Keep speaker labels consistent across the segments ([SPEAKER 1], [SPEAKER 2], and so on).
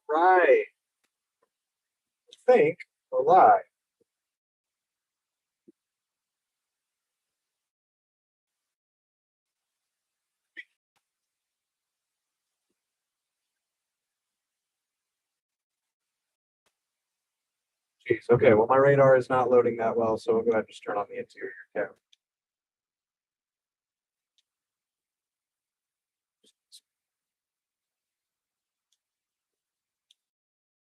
[SPEAKER 1] Right. Think or lie. Jeez. Okay. Well, my radar is not loading that well, so we'll go ahead and just turn on the interior cam.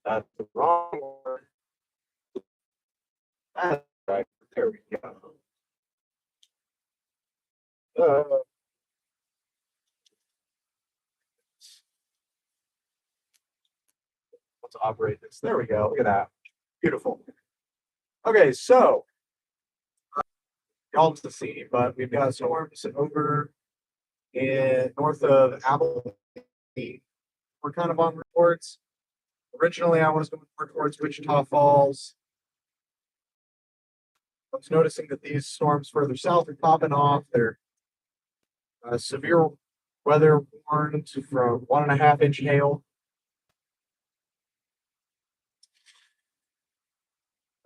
[SPEAKER 1] That's the wrong one. That's right. There we go. Uh, let's operate this. There we go. Look at that. Beautiful. Okay, so y'all to see, but we've got storms over in north of Abilene. We're kind of on reports. Originally, I was going more towards Wichita Falls. I was noticing that these storms further south are popping off. They're severe weather warned from 1.5 inch hail.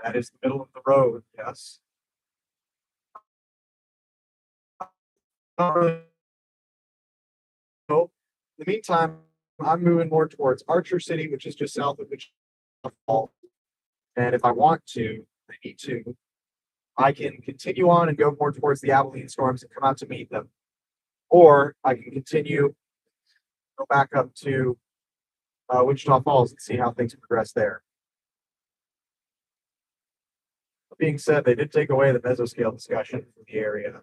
[SPEAKER 1] That is the middle of the road, yes. Not really. In the meantime, I'm moving more towards Archer City, which is just south of Wichita Falls. And if I want to, I need to, I can continue on and go more towards the Abilene storms and come out to meet them. Or I can continue, go back up to Wichita Falls and see how things progress there. That being said, they did take away the mesoscale discussion from the area.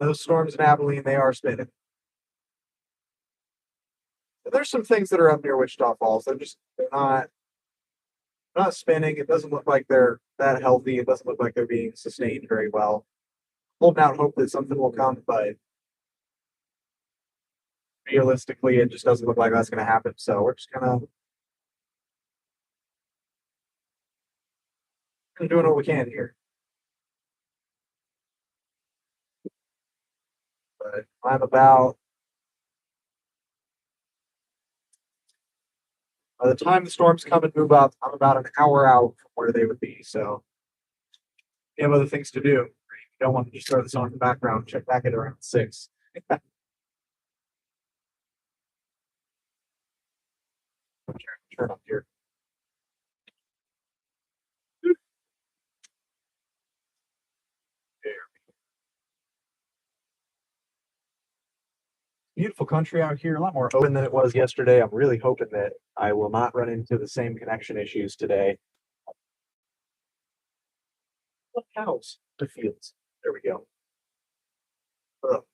[SPEAKER 1] Those storms in Abilene, they are spinning. There's some things that are up near Wichita Falls. They're not spinning. It doesn't look like they're that healthy. It doesn't look like they're being sustained very well. Holding out hope that something will come, but realistically, it just doesn't look like that's going to happen. So we're just kind of doing what we can here. But I'm about by the time the storms come and move up, I'm about an hour out from where they would be. So you have other things to do. You don't want to just throw this on in the background. Check back at around 6. Turn up here. Beautiful country out here, a lot more open than it was yesterday. I'm really hoping that I will not run into the same connection issues today. What cows? The fields. There we go. Ugh.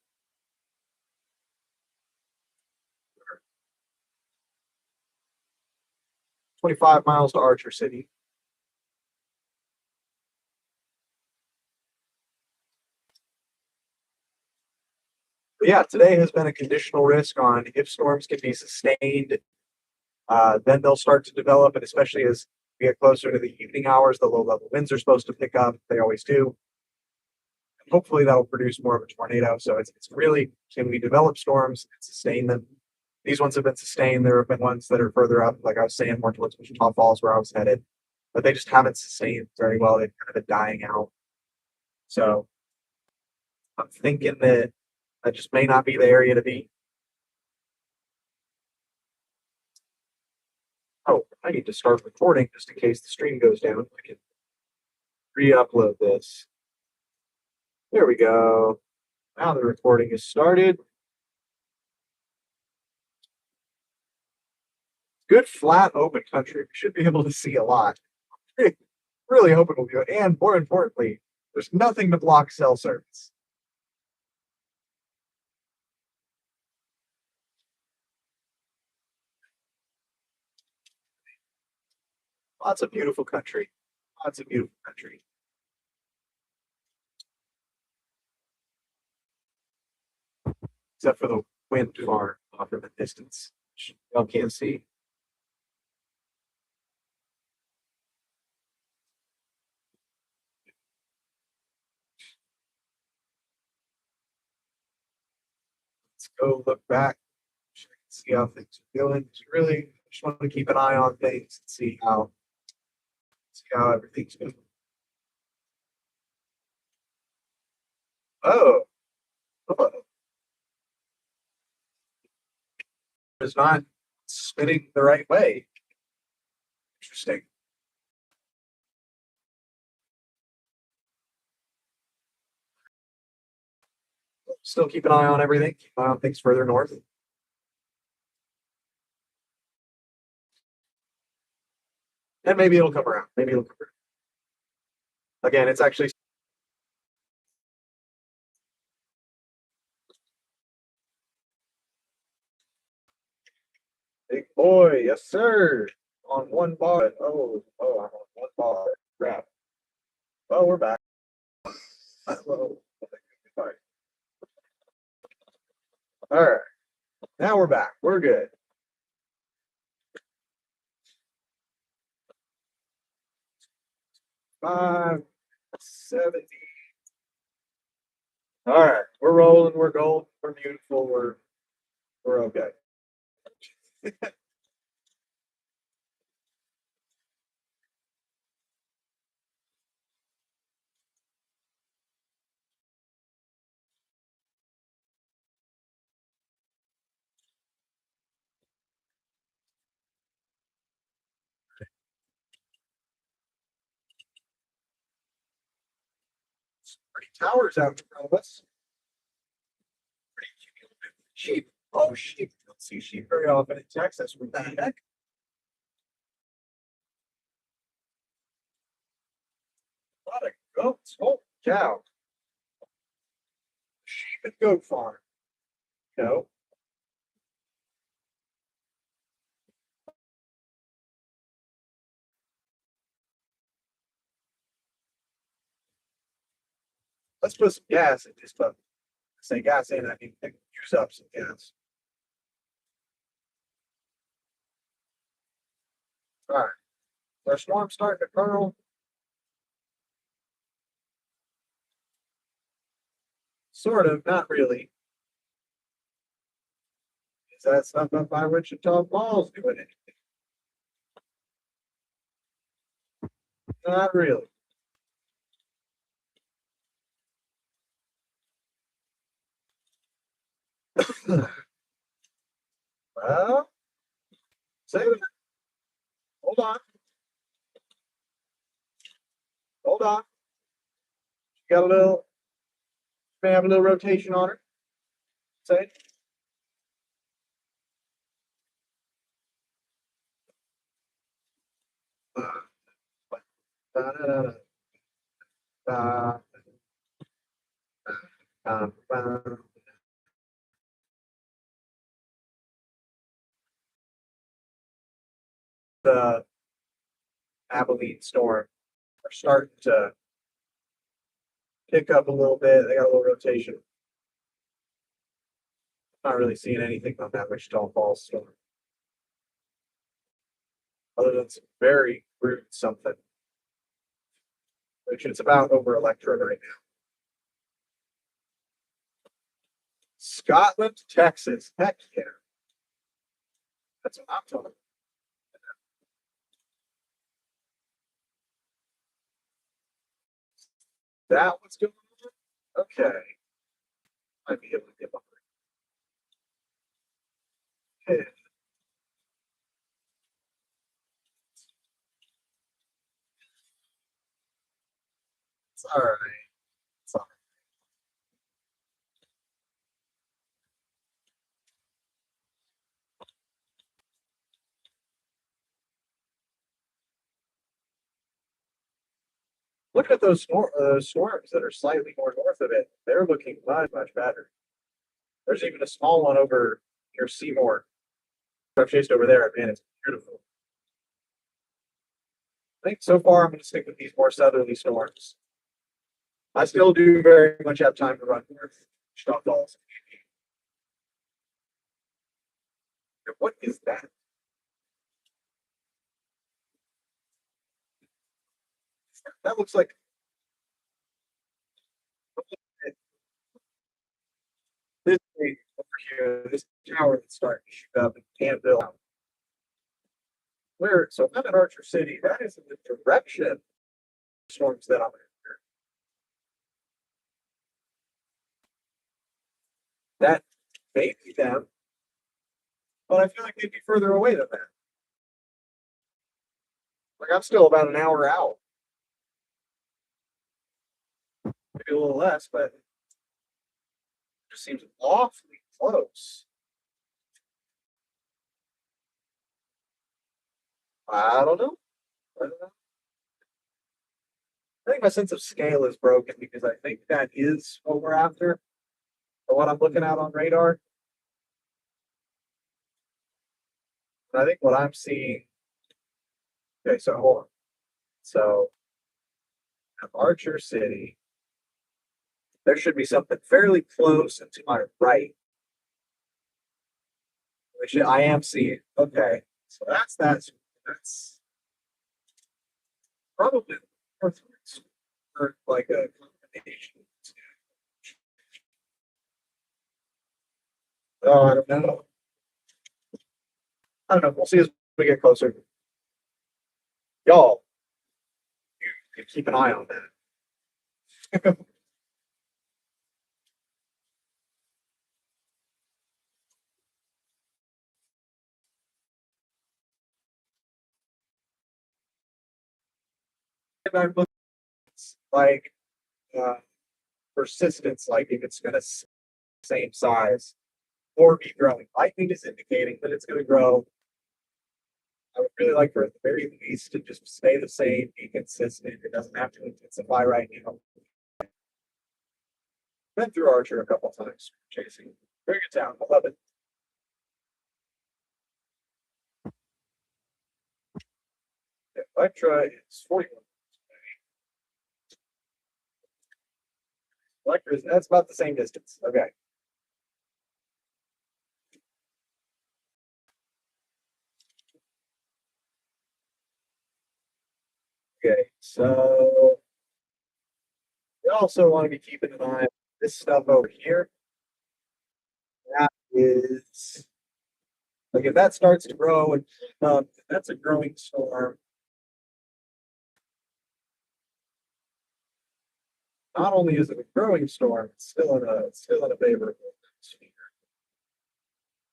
[SPEAKER 1] 25 miles to Archer City. But yeah, today has been a conditional risk on if storms can be sustained, then they'll start to develop, and especially as we get closer to the evening hours, the low level winds are supposed to pick up. They always do. And hopefully that'll produce more of a tornado. So it's really, can we develop storms and sustain them? These ones have been sustained. There have been ones that are further up, like I was saying, more towards Wichita Falls where I was headed, but they just haven't sustained very well. They've kind of been dying out. So I'm thinking that that just may not be the area to be. Oh, I need to start recording just in case the stream goes down. I can re-upload this. There we go. Now the recording is started. Good flat open country. We should be able to see a lot. Really hoping we'll do it. And more importantly, there's nothing to block cell service. Lots of beautiful country. Lots of beautiful country. Except for the wind far off in the distance, which y'all can't see. Let's go look back, see how things are going. Really just want to keep an eye on things and see how everything's going. Oh, hello. It's not spinning the right way. Interesting. Still keep an eye on everything. Keep an eye on things further north. And maybe it'll come around. Maybe it'll come around. Again, it's actually big boy. Yes, sir. On one bar. I'm on one bar. Crap. Well, we're back. Hello. All right. Now we're back. We're good. 570. All right. We're rolling. We're gold. We're beautiful. We're okay. Pretty towers out in front of us. Pretty cute. Sheep. Oh, sheep. Don't see sheep very often in Texas. What the heck? A lot of goats. Oh, cow. Sheep and goat farm. No. Let's put some gas in this puppy. Say gas in, I need to use up some gas. All right. Our storm's starting to curl. Sort of, not really. Is that stuff up by Wichita Falls doing anything? Not really. Well, say that. Hold on. Hold on. She got a little, may have a little rotation on her. Say. The Abilene storm are starting to pick up a little bit. They got a little rotation. Not really seeing anything on that Wichita Falls storm. Other than some very rude something, which is about over Electrode right now. Scotland, Texas. Heck yeah. That's what I'm talking about. That what's going on? Okay. Might be able to get up. Okay. It's all right. It's all right. Look at those storms that are slightly more north of it. They're looking much, much better. There's even a small one over near Seymour. I've chased over there. Man, it's beautiful. I think so far I'm going to stick with these more southerly storms. I still do very much have time to run north. Stop falls. What is that? That looks like this is a here, this tower that's starting to shoot up in Canville. Where, so if I'm in Archer City, that is in the direction of storms that I'm in. That may be them, but I feel like they'd be further away than that. Like I'm still about an hour out. Maybe a little less, but it just seems awfully close. I don't know. I don't know. I think my sense of scale is broken because I think that is what we're after, or what I'm looking at on radar. But I think what I'm seeing. Okay, so hold on. So at Archer City, there should be something fairly close and to my right, which I am seeing. Okay, so that's probably northwards or like a combination. Oh, I don't know. I don't know. We'll see as we get closer. Y'all, you keep an eye on that. And I'm looking like uh, persistence, like if it's going to same size or be growing. Lightning is indicating that it's going to grow. I would really like for it at the very least to just stay the same, be consistent. It doesn't have to intensify right now. Been through Archer a couple times chasing. Very good town. I love it. Electra is 41. Electra is that's about the same distance. Okay. Okay, so we also want to be keeping an eye on this stuff over here. That is like if that starts to grow and that's a growing storm. Not only is it a growing storm, it's still in a favorable atmosphere.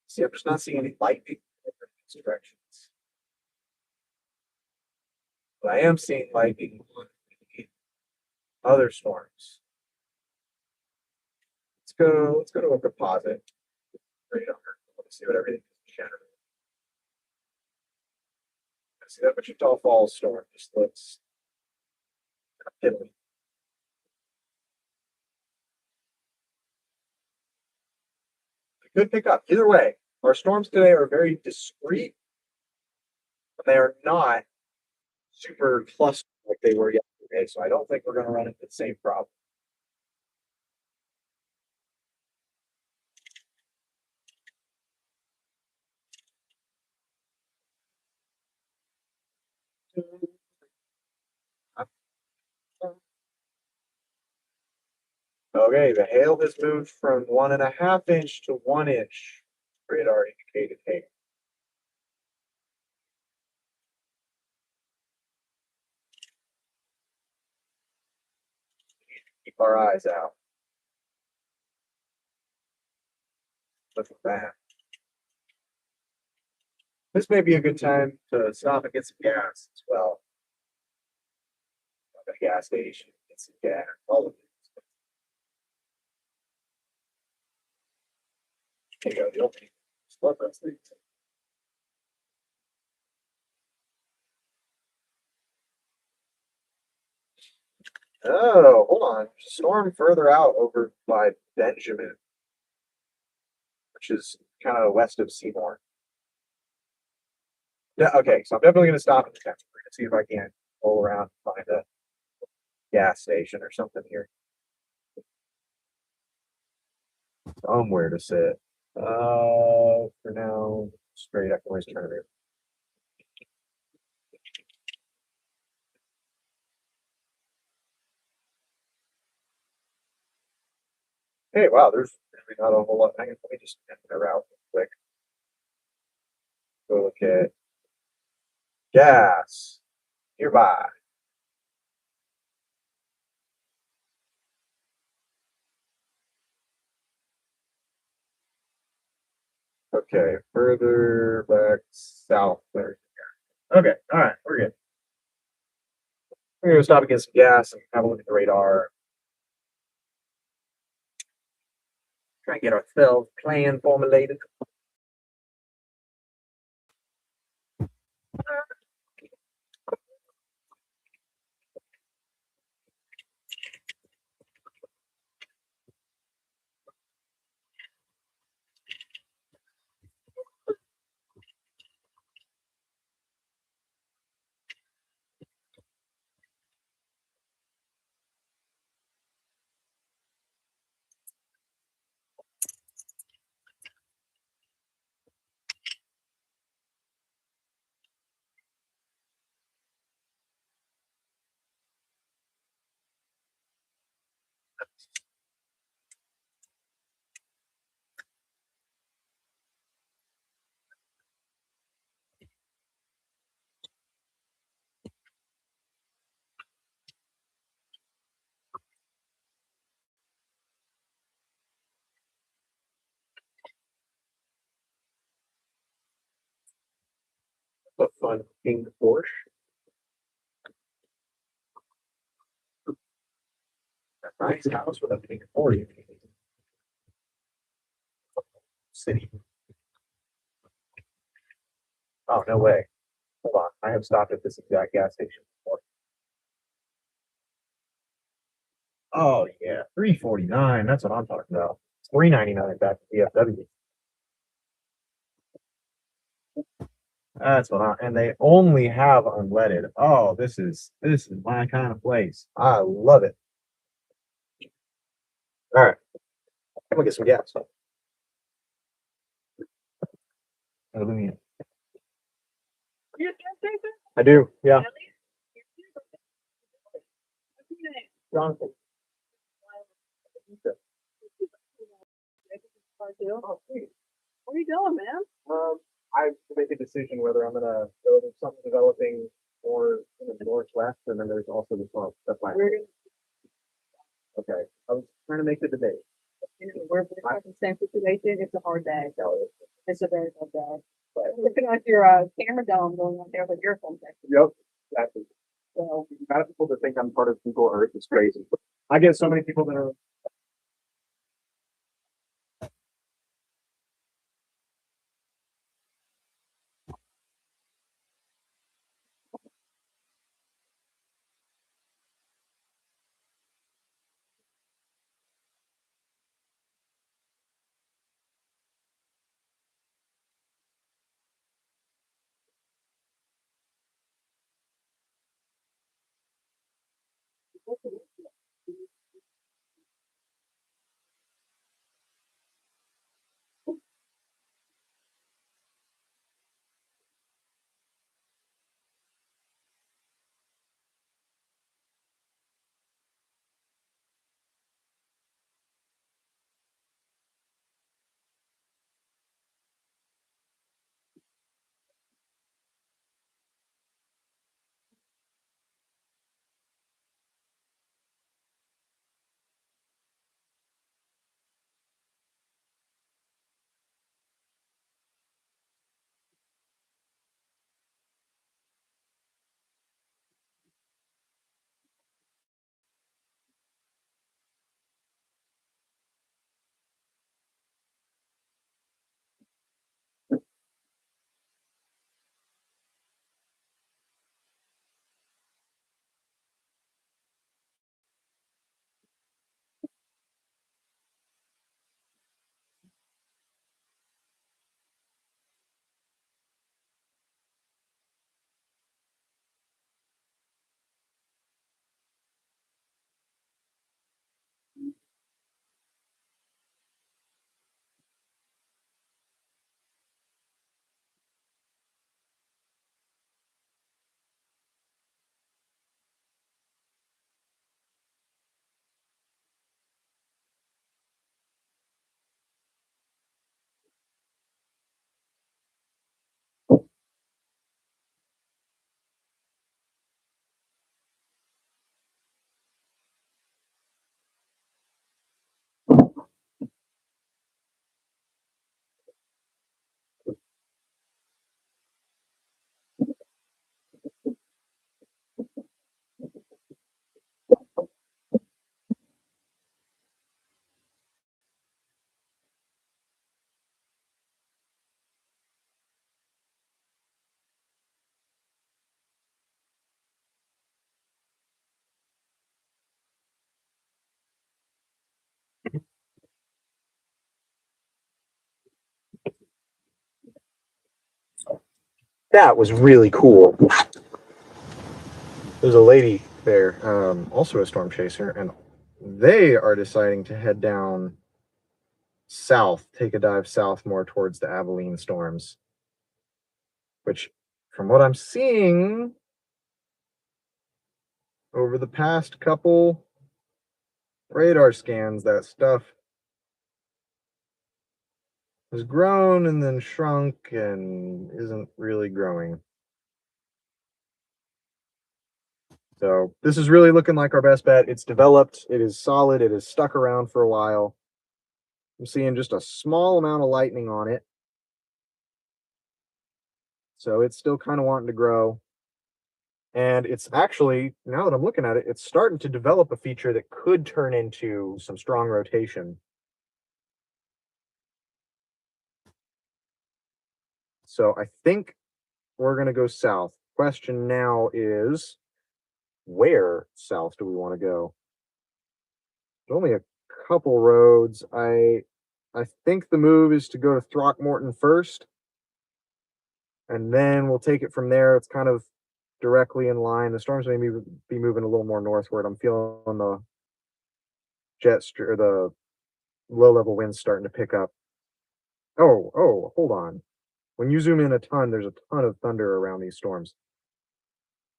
[SPEAKER 1] See, I'm just not seeing any lightning in these directions. But I am seeing lightning on the other storms. Let's go to a composite radar. Let's see what everything is generating. See that Wichita Falls storm just looks piddly. It could pick up. Either way, our storms today are very discreet, but they are not super clustered like they were yesterday. So I don't think we're going to run into the same problem. Okay, the hail has moved from 1.5 inch to 1 inch. Radar indicated hail. Keep our eyes out. Look at that. This may be a good time to stop and get some gas as well. At a gas station, get some gas. All of it. There you go. The opening. Love those things. Oh, hold on. Storm further out over by Benjamin, which is kind of west of Seymour. Yeah, okay, so I'm definitely gonna stop at the town. We're gonna see if I can roll around and find a gas station or something here. Somewhere to sit. For now, straight. I can always turn it. Hey, wow, there's actually not a whole lot. Hang on, let me just get that out real quick. Go look at gas nearby. Okay, further back south there. Okay, all right, we're good. We're gonna stop and get some gas and have a look at the radar. Try and get our sales plan formulated. A fun pink Porsche. A nice house with a pink Porsche. City. Oh, no way. Hold on. I have stopped at this exact gas station before. Oh yeah, 349. That's what I'm talking about. It's 399 back to DFW. That's what I and they only have unleaded. Oh, this is my kind of place. I love it. All right, I'm gonna get some gas. Hallelujah. I do, yeah. Jonathan. Oh, sweet.
[SPEAKER 2] What are you doing, man?
[SPEAKER 1] I have to make a decision whether I'm gonna go to something developing more in the northwest, and then there's also the swamp. That's my
[SPEAKER 2] We're
[SPEAKER 1] okay. I was trying to make the debate.
[SPEAKER 2] we're in the same situation. It's a hard day. It's a very hard day. But looking at your camera dome going on there with your phone.
[SPEAKER 1] Yep, exactly.
[SPEAKER 2] So
[SPEAKER 1] The amount of people that think I'm part of Google Earth is crazy. I get so many people that are That was really cool. There's a lady there, also a storm chaser, and they are deciding to head down south, take a dive south more towards the Abilene storms. Which, from what I'm seeing over the past couple radar scans, that stuff has grown and then shrunk and isn't really growing. So this is really looking like our best bet. It's developed, it is solid, it is stuck around for a while. I'm seeing just a small amount of lightning on it. So it's still kind of wanting to grow. And it's actually, now that I'm looking at it, it's starting to develop a feature that could turn into some strong rotation. So I think we're going to go south. Question now is, where south do we want to go? There's only a couple roads. I think the move is to go to Throckmorton first, and then we'll take it from there. It's kind of directly in line. The storms may be moving a little more northward. I'm feeling the or the low level winds starting to pick up. Oh, hold on. When you zoom in a ton, there's a ton of thunder around these storms.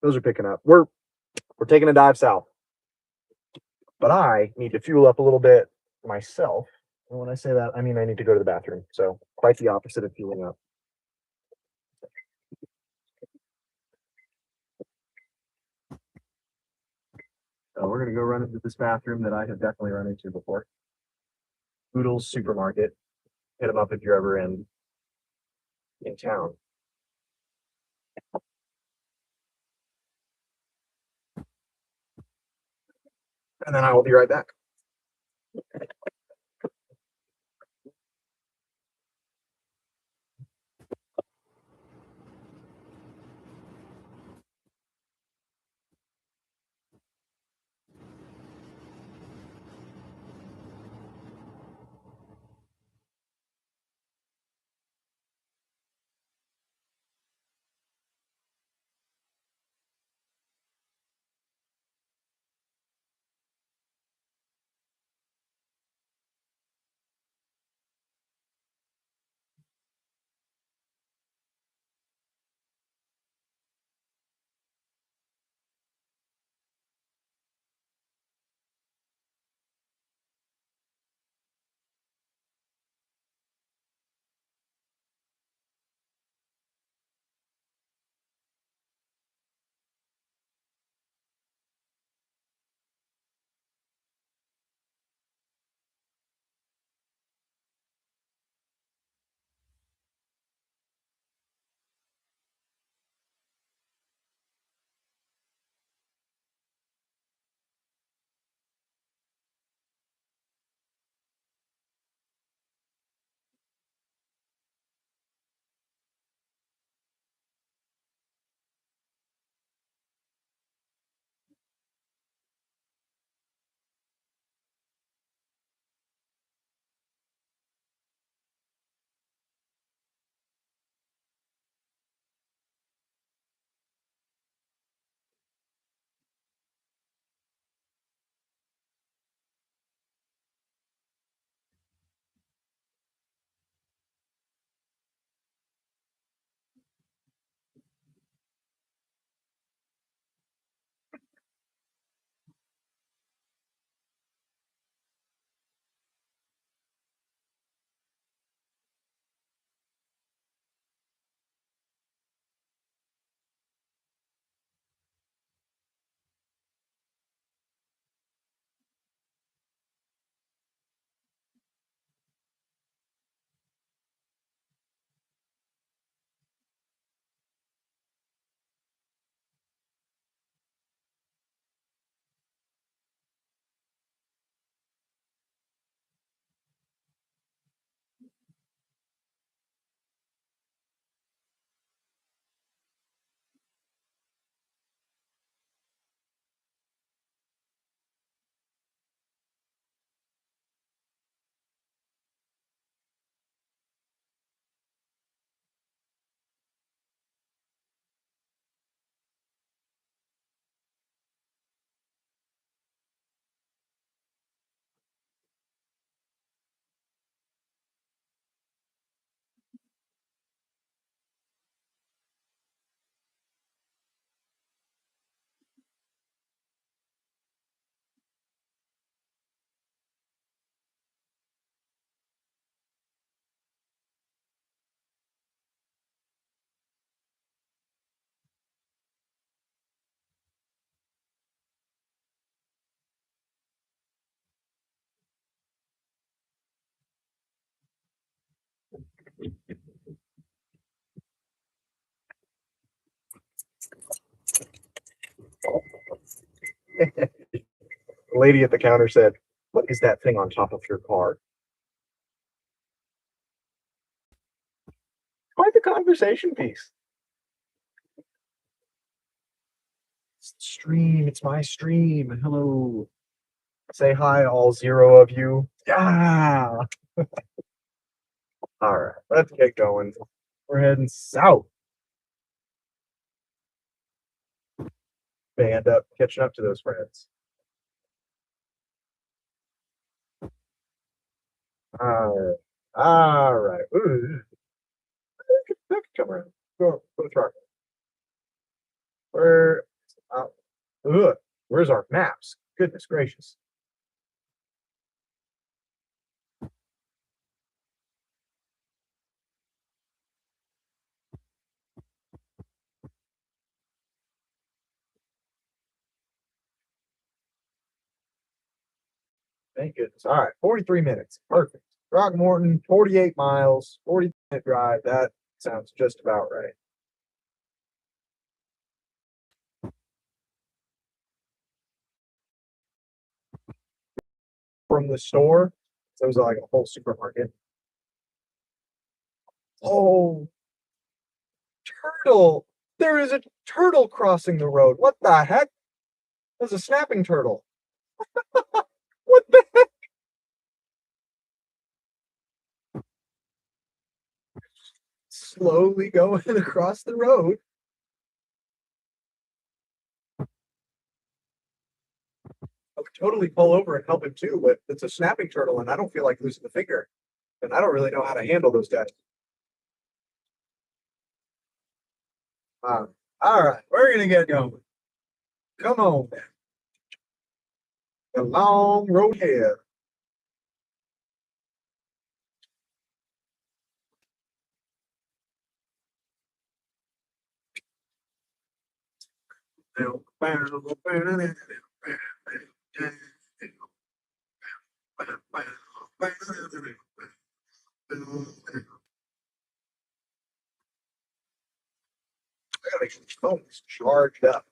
[SPEAKER 1] Those are picking up. We're taking a dive south. But I need to fuel up a little bit myself. And when I say that, I mean I need to go to the bathroom. So quite the opposite of fueling up. So we're gonna go run into this bathroom that I have definitely run into before. Oodles Supermarket. Hit them up if you're ever in town. And then I will be right back. The lady at the counter said, "What is that thing on top of your car?" Quite the conversation piece. It's the stream. It's my stream. Hello. Say hi, all 0 of you. Yeah. All right, let's get going. We're heading south. May end up catching up to those friends. All right. All right. Ooh, that could come around. Go the truck. Where? Ugh, where's our maps? Goodness gracious. Thank goodness. All right, 43 minutes. Perfect. Throckmorton, 48 miles, 40-minute drive. That sounds just about right. From the store, so it was like a whole supermarket. Oh, turtle! There is a turtle crossing the road. What the heck? There's a snapping turtle. What the heck? Slowly going across the road. I would totally pull over and help him too, but it's a snapping turtle, and I don't feel like losing the finger. And I don't really know how to handle those guys. All right, we're gonna get going. Come on, the long road here. I gotta make sure the phone is charged up.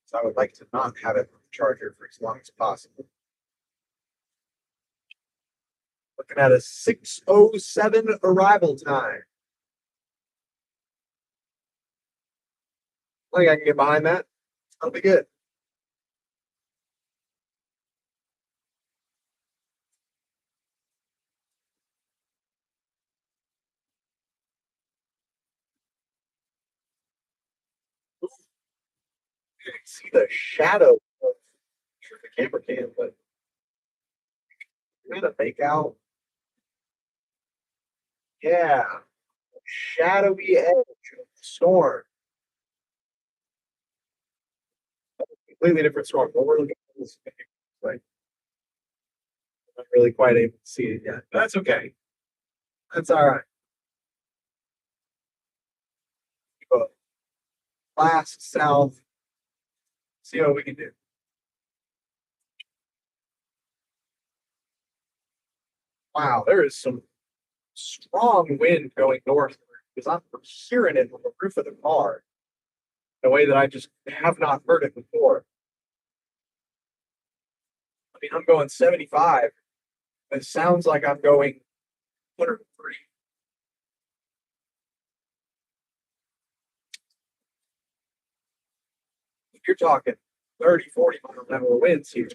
[SPEAKER 1] So I would like to not have it on the charger for as long as possible. Looking at a 6:07 arrival time. I think I can get behind that. That'll be good. You can see the shadow of the camera can, but you're gonna make out. Yeah, shadowy edge of the storm. Completely different storm. But we're looking at this like I'm not really quite able to see it yet. But that's okay. That's all right. But blast south. See what we can do. Wow, there is some strong wind going north because I'm hearing it on the roof of the car in a way that I just have not heard it before. I mean, I'm going 75. It sounds like I'm going 103. You're talking 30, 40 mile an hour winds here.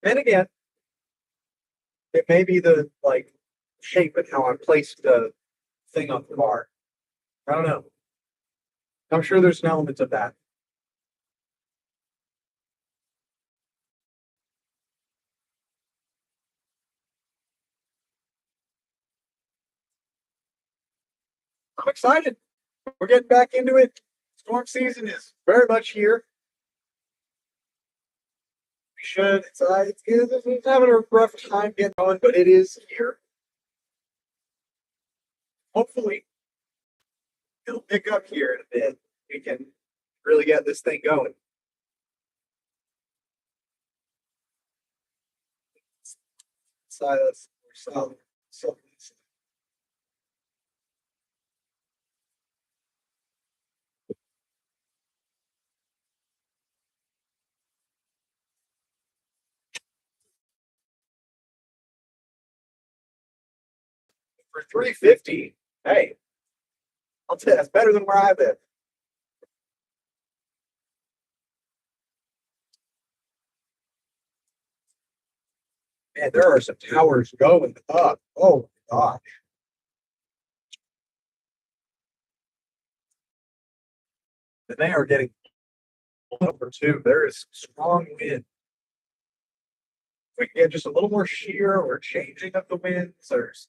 [SPEAKER 1] And again, it may be the like shape and how I placed the thing on the car. I don't know. I'm sure there's an element of that. I'm excited. We're getting back into it. Storm season is very much here. We should. It's having a rough time getting going, but it is here. Hopefully, it'll pick up here in a bit. We can really get this thing going. Silas or solid. For 350, hey, I'll tell you, that's better than where I live. Man, there are some towers going up. Oh my God. And they are getting over too. There is strong wind. If we can get just a little more shear or changing of the winds, there's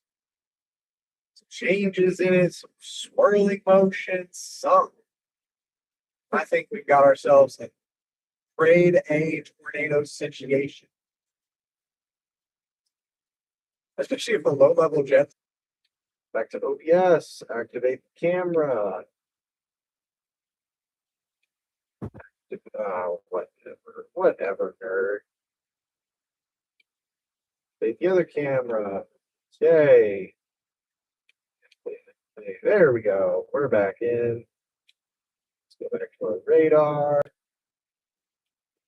[SPEAKER 1] some changes in it, some swirling motions, some. I think we've got ourselves a grade A tornado situation. Especially if the low level jets. Back to OBS, activate the camera. Whatever, nerd. Activate the other camera. Yay. There we go. We're back in. Let's go back to our radar.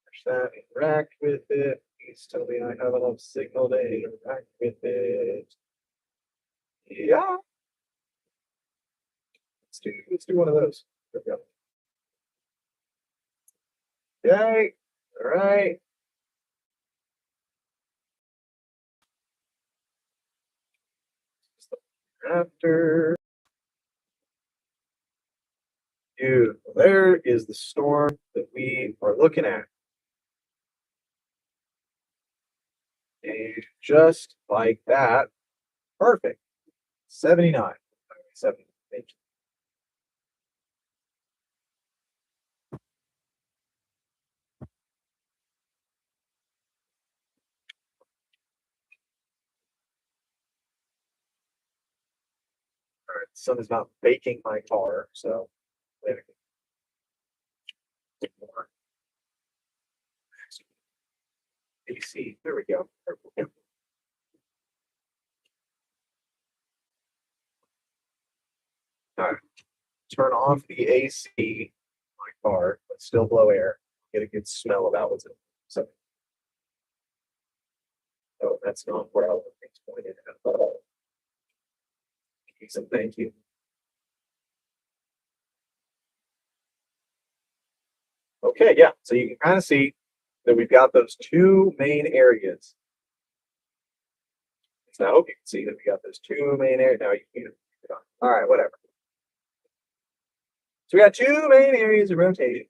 [SPEAKER 1] Push that, interact with it. Please tell me I have enough signal to interact with it. Yeah. Let's do one of those. There we go. Yay. All right. After. Dude, there is the storm that we are looking at. And just like that, perfect. 79. 70. Thank you. All right, the sun is not baking my car, so there we go. More. AC. There we go. There we go. All right. Turn off the AC in my car, but still blow air. Get a good smell about what's in it. So, oh, that's not where all the things pointed at. So thank you. Okay, yeah. So you can kind of see that we've got those two main areas. So I hope you can see that we got those two main areas. Now you can. All right, whatever. So we got two main areas of rotation.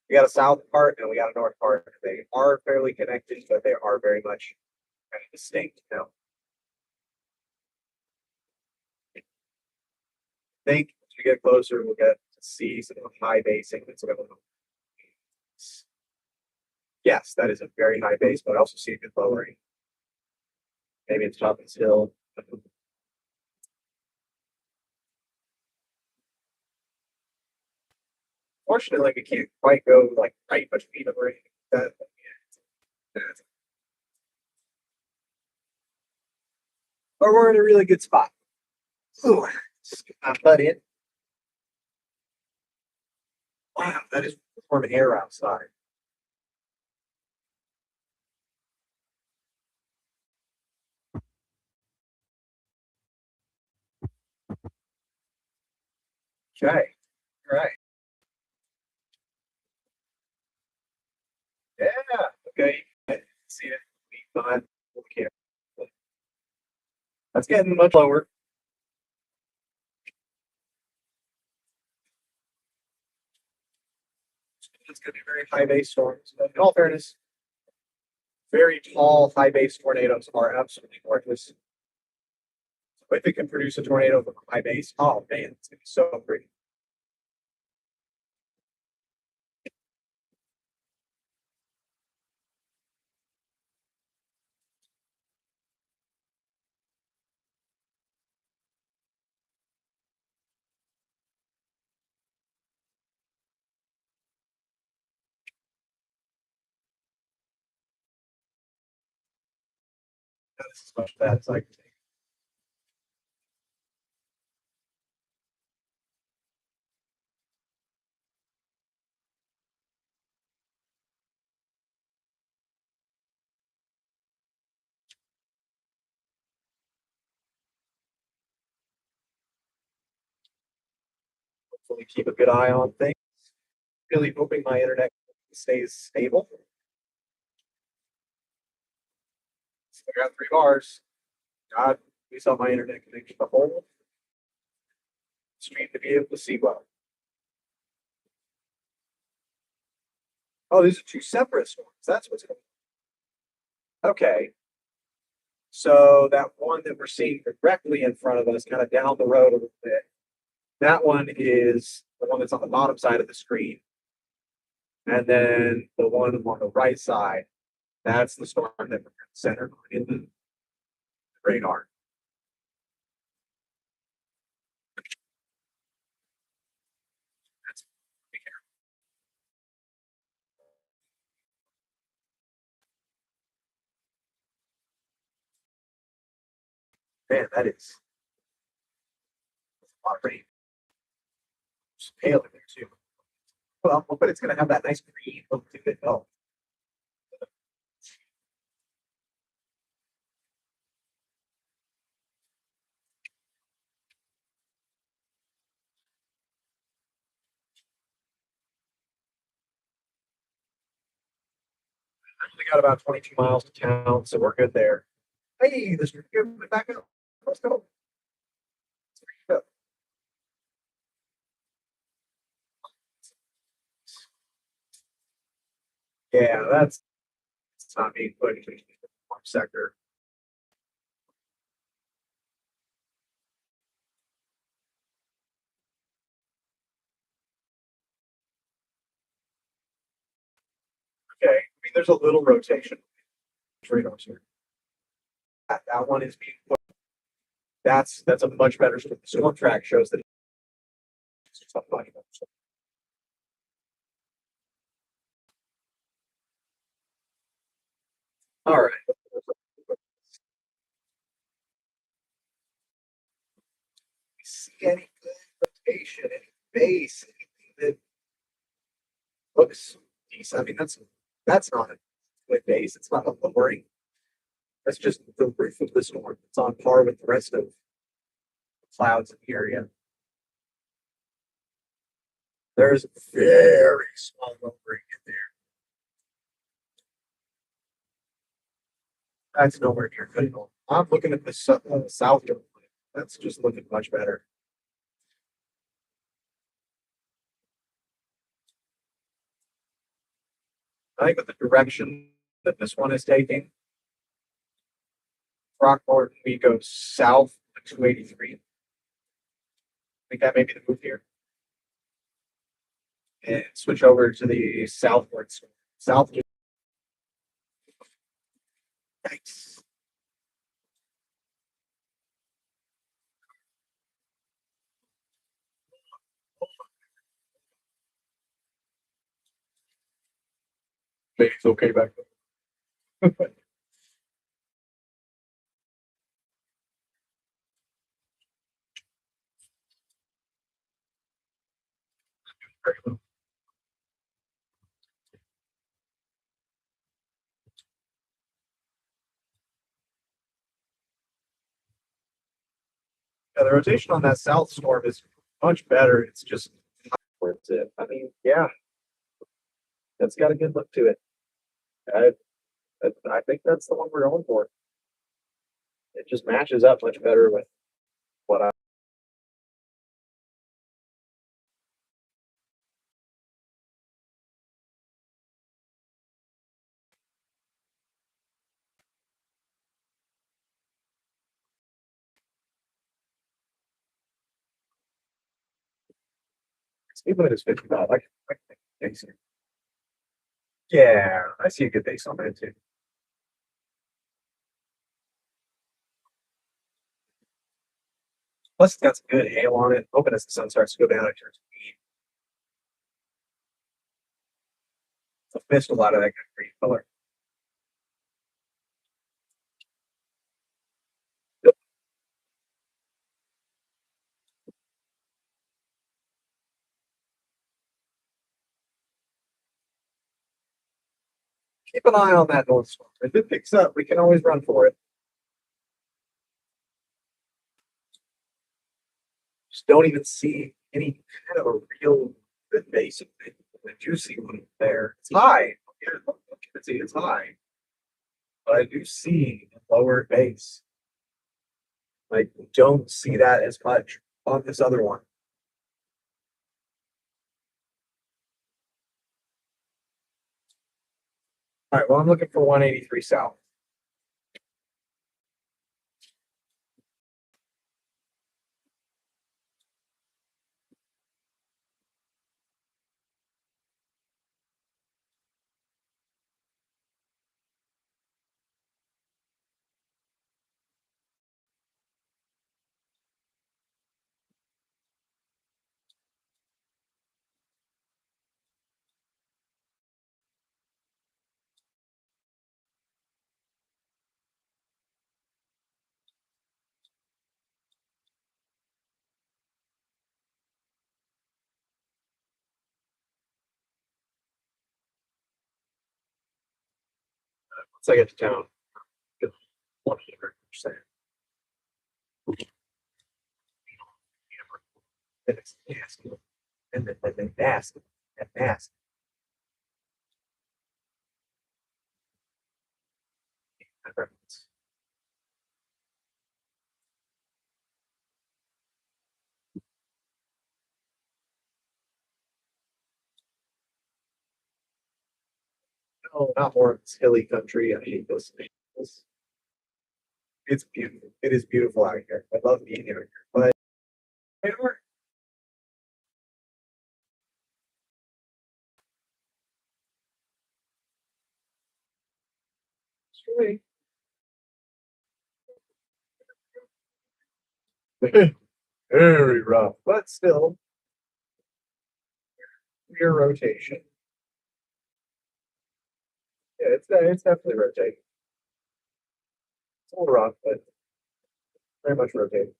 [SPEAKER 1] We got a south part and we got a north part. They are fairly connected, but they are very much kind of distinct. You know? I think as we get closer, we'll get to see some of the high basing that's going on. Yes, that is a very high base, but I also see a good lowering. Maybe it's top of this hill. Fortunately, we can't quite go like right between them or anything like that. But we're in a really good spot. Ooh, just get my butt in. Wow, that is warm air outside. Okay, all right. Yeah, okay. See it. Be fine. Okay. That's getting much lower. It's going to be very high base storms. But in all fairness, very tall, high base tornadoes are absolutely gorgeous. If it can produce a tornado from a high base, oh man, it's going to be so pretty. That's as much bad as I can take. hopefully keep a good eye on things. Really hoping my internet stays stable. I got 3 bars. God, we saw my internet connection the whole stream to be able to see well. Oh, these are two separate storms. That's what's going on. Okay. So that one that we're seeing directly in front of us, kind of down the road a little bit, that one is the one that's on the bottom side of the screen. And then the one on the right side, that's the storm that we're centered on in the radar. Man, that is a lot of rain. It's pale in there too. Well, but it's gonna have that nice green look to it. Oh, we got about 22 miles to town, so we're good there. Hey, this good. Back up. Let's go. Yeah, that's it's not being put in the farm sector. Okay, I mean, there's a little rotation. Radars here. That one is being put. That's a much better storm. The storm track shows that it's a much better storm. All right. See any good rotation, any base, anything that looks decent? I mean, that's not a good base. It's not a lowering. That's just the roof of the storm. It's on par with the rest of the clouds in the area. There's a very small lowering in there. That's nowhere near good at all. I'm looking at the south. That's just looking much better. I think with the direction that this one is taking, Throckmorton, we go south to 283. I think that may be the move here. And switch over to the southwards. South. Nice. Maybe it's okay back there. Very low. Yeah, the rotation on that south storm is much better. It's just towards it. I mean, yeah, that's got a good look to it. I think that's the one we're going for. It just matches up much better with what I. Speed limit is 55. I can make a case here. Yeah, I see a good base on that too. Plus, it's got some good hail on it. Hoping as the sun starts to go down, it turns green. I've missed a lot of that green color. Keep an eye on that north storm. If it picks up, we can always run for it. Just don't even see any kind of a real good base of it. I do see one there. It's high. Here, look, you can see it's high. But I do see a lower base. I don't see that as much on this other one. All right, well, I'm looking for 183 south. Once I get to town, 100%. And it's nasty. And then nasty. And nasty. No, not more of this hilly country. I hate those things. It's beautiful. It is beautiful out here. I love being out here. But it's really very rough, but still rear rotation. Yeah, it's definitely rotating. It's a little rough, but very much rotating.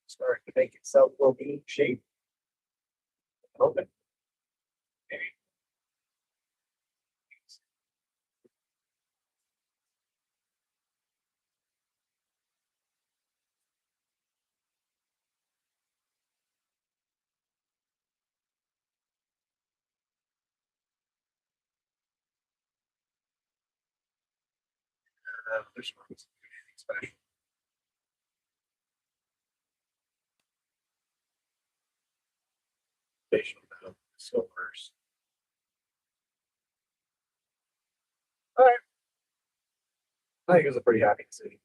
[SPEAKER 1] Starting to make itself will be shape. Open. Maybe. There's anything special. Facial silvers. All right. I think it was a pretty happy city.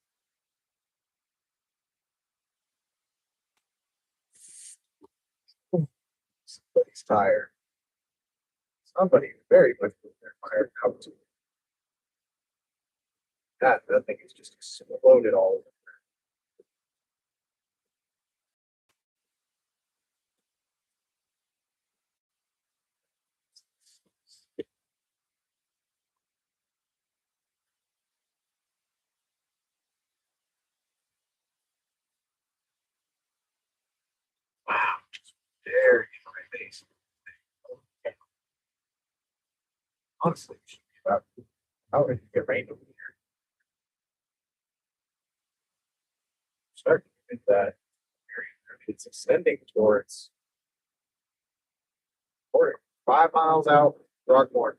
[SPEAKER 1] Somebody's tired. Somebody very much put their fire out to that thing is just exploded all over. Wow, just very in my face. Honestly, it should be about how did you get rain over here? Starting to get that area. It's extending towards 5 miles out, Rockmore.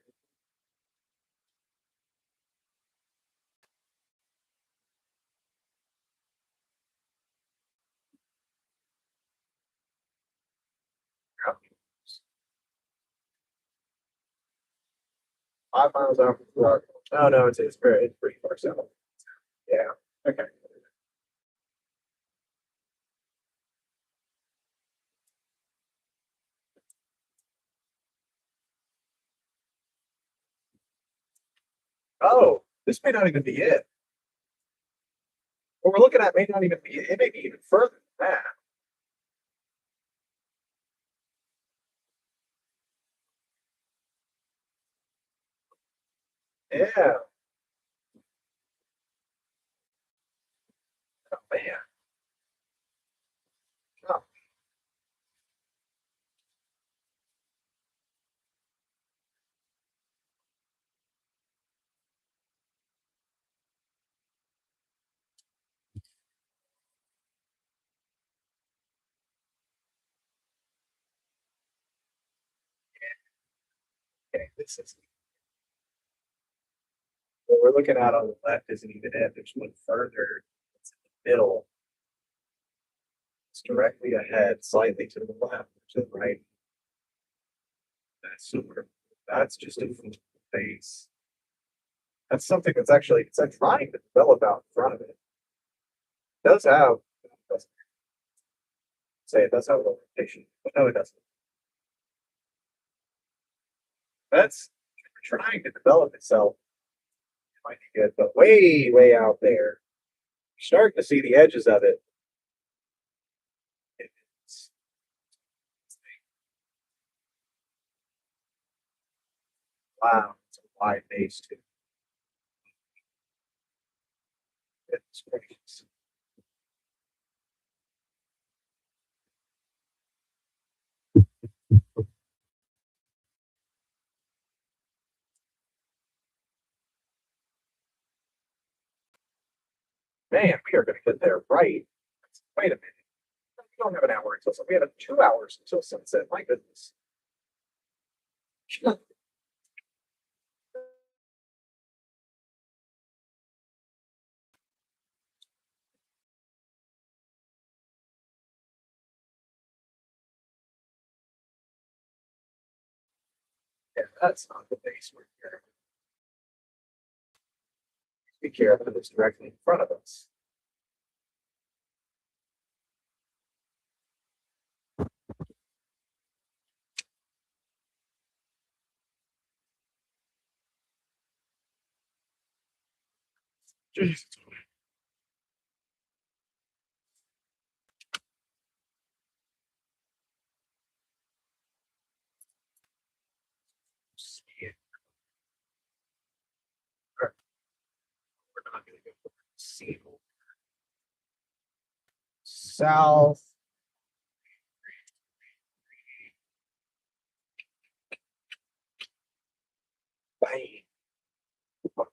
[SPEAKER 1] Yeah. 5 miles out from Rockmore. Oh no, it's pretty far south. Yeah. Okay. Oh, this may not even be it. What we're looking at may not even be it. It may be even further than that. Yeah. Okay, this is what we're looking at on the left isn't even it. There's one further. It's in the middle. It's directly ahead, slightly to the left, to the right. That's super. That's just a full face. That's something that's actually it's trying to develop out in front of it. It does have doesn't say it does have a location, but no, it doesn't. That's trying to develop itself. It might be good, but way, way out there. You're starting to see the edges of it. It's, wow, it's a wide base too. It's gracious. Man, we are going to get there right. Wait a minute. We don't have an hour until sunset. We have 2 hours until sunset. My goodness. Yeah, that's not the base we're here. Be careful, it's directly in front of us. Jesus. Yeah, we're not going to go see south. Bam.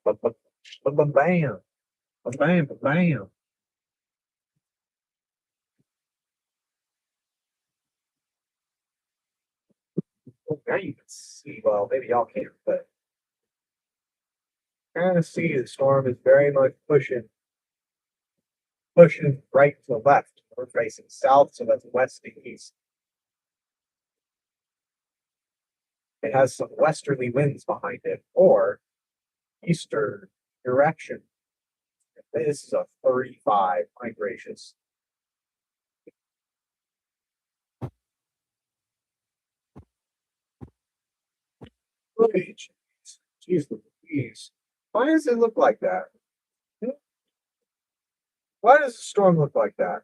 [SPEAKER 1] Bam. Bam. Bam. Bam. Oh, now you can see. Well, maybe y'all can't, but kind of see the storm is very much pushing right to the left. We're facing south, so that's west to east. It has some westerly winds behind it, or eastern direction. This is a 35. My gracious. Look at each. Jeez Louise. Why does it look like that? Why does the storm look like that?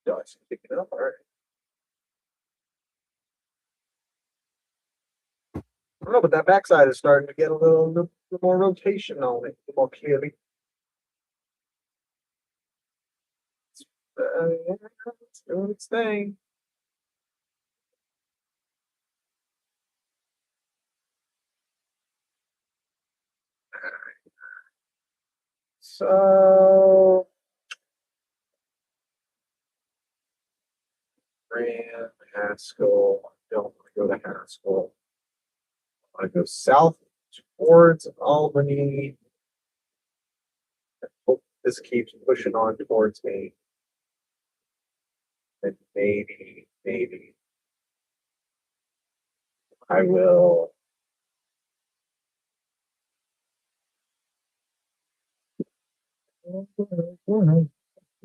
[SPEAKER 1] Does pick it up? All right. I don't know, but that backside is starting to get a little more rotation on it, more clearly. Yeah, it's doing its thing. So, Graham, Haskell. I don't want to go to Haskell. I want to go south towards Albany. Hope this keeps pushing on towards me. And maybe I will.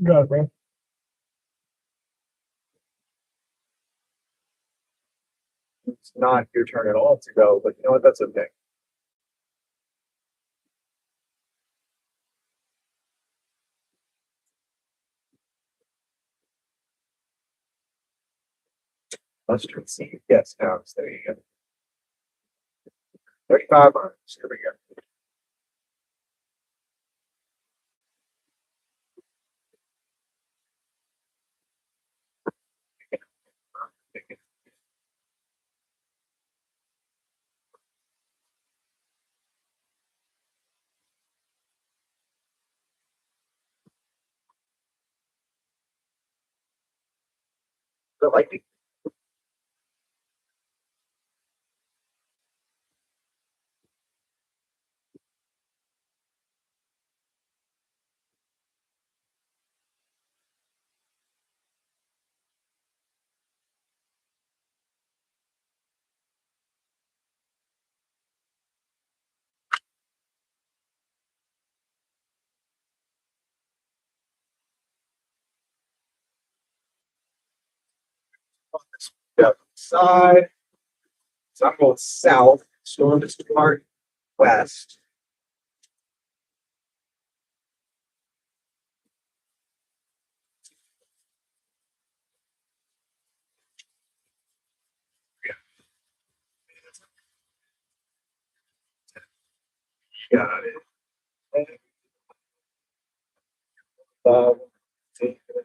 [SPEAKER 1] Got it, bro. It's not your turn at all to go, but you know what? That's okay. Mustard seed. Yes, pounds. There you go. 35 miles. Here we go. The lightning. side. So I'm going south. Storm is to part west. Got it. Take it.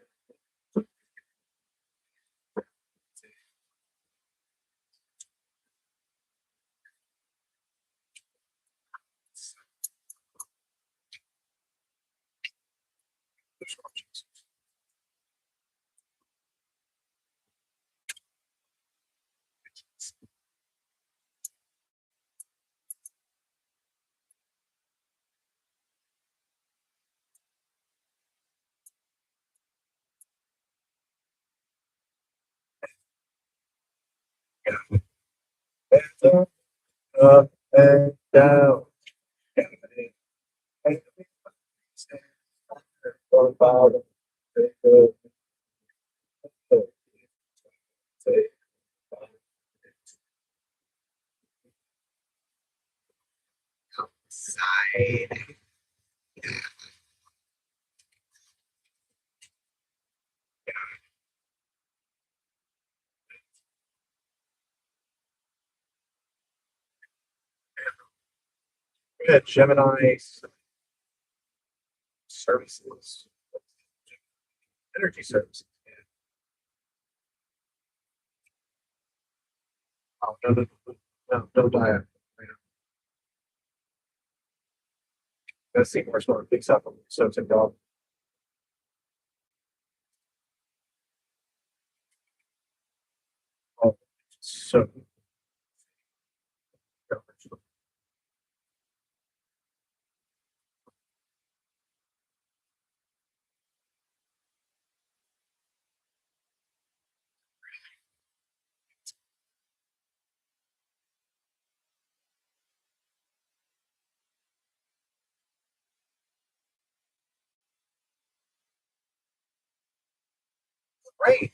[SPEAKER 1] Up and down. Side. Good. Gemini services. Energy services. Oh, no diet. Let's see more storm picks up on so it's a dog. Oh, so great.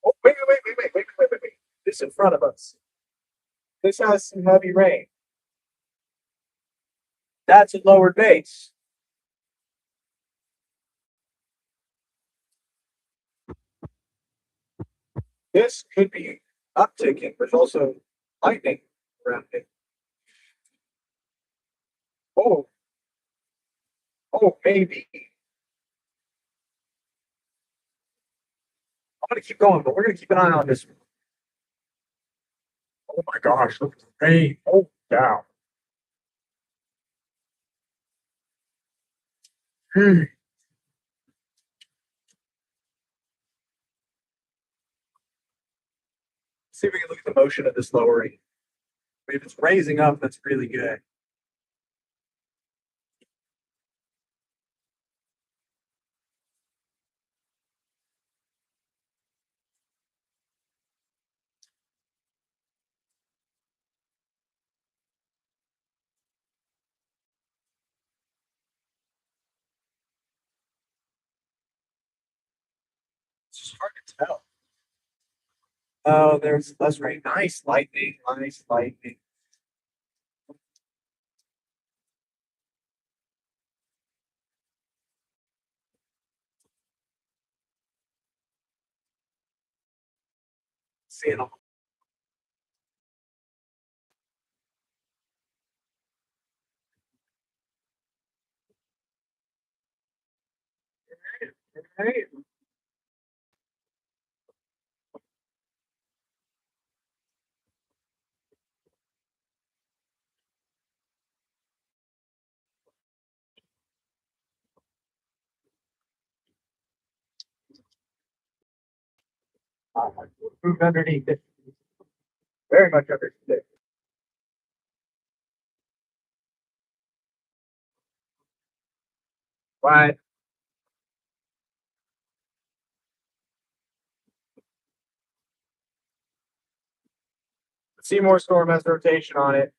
[SPEAKER 1] Oh, wait. This in front of us. This has some heavy rain. That's a lower base. This could be upticking. There's also lightning around it. Oh, maybe. I'm gonna keep going, but we're gonna keep an eye on this. Oh my gosh, look at the rain. Oh, down. Hmm. See if we can look at the motion of this lowering. If it's raising up, that's really good. It's just hard to tell. Oh, there's less rain. Nice lightning. Nice lightning. Seeing them. Right. Move underneath it. Very much underneath it. Right. Seymour storm has rotation on it.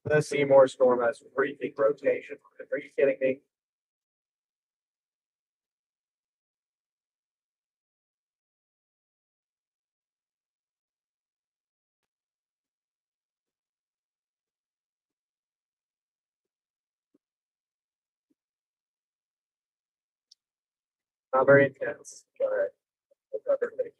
[SPEAKER 1] The Seymour storm has freaking rotation. Are you kidding me? Not very intense, but everything.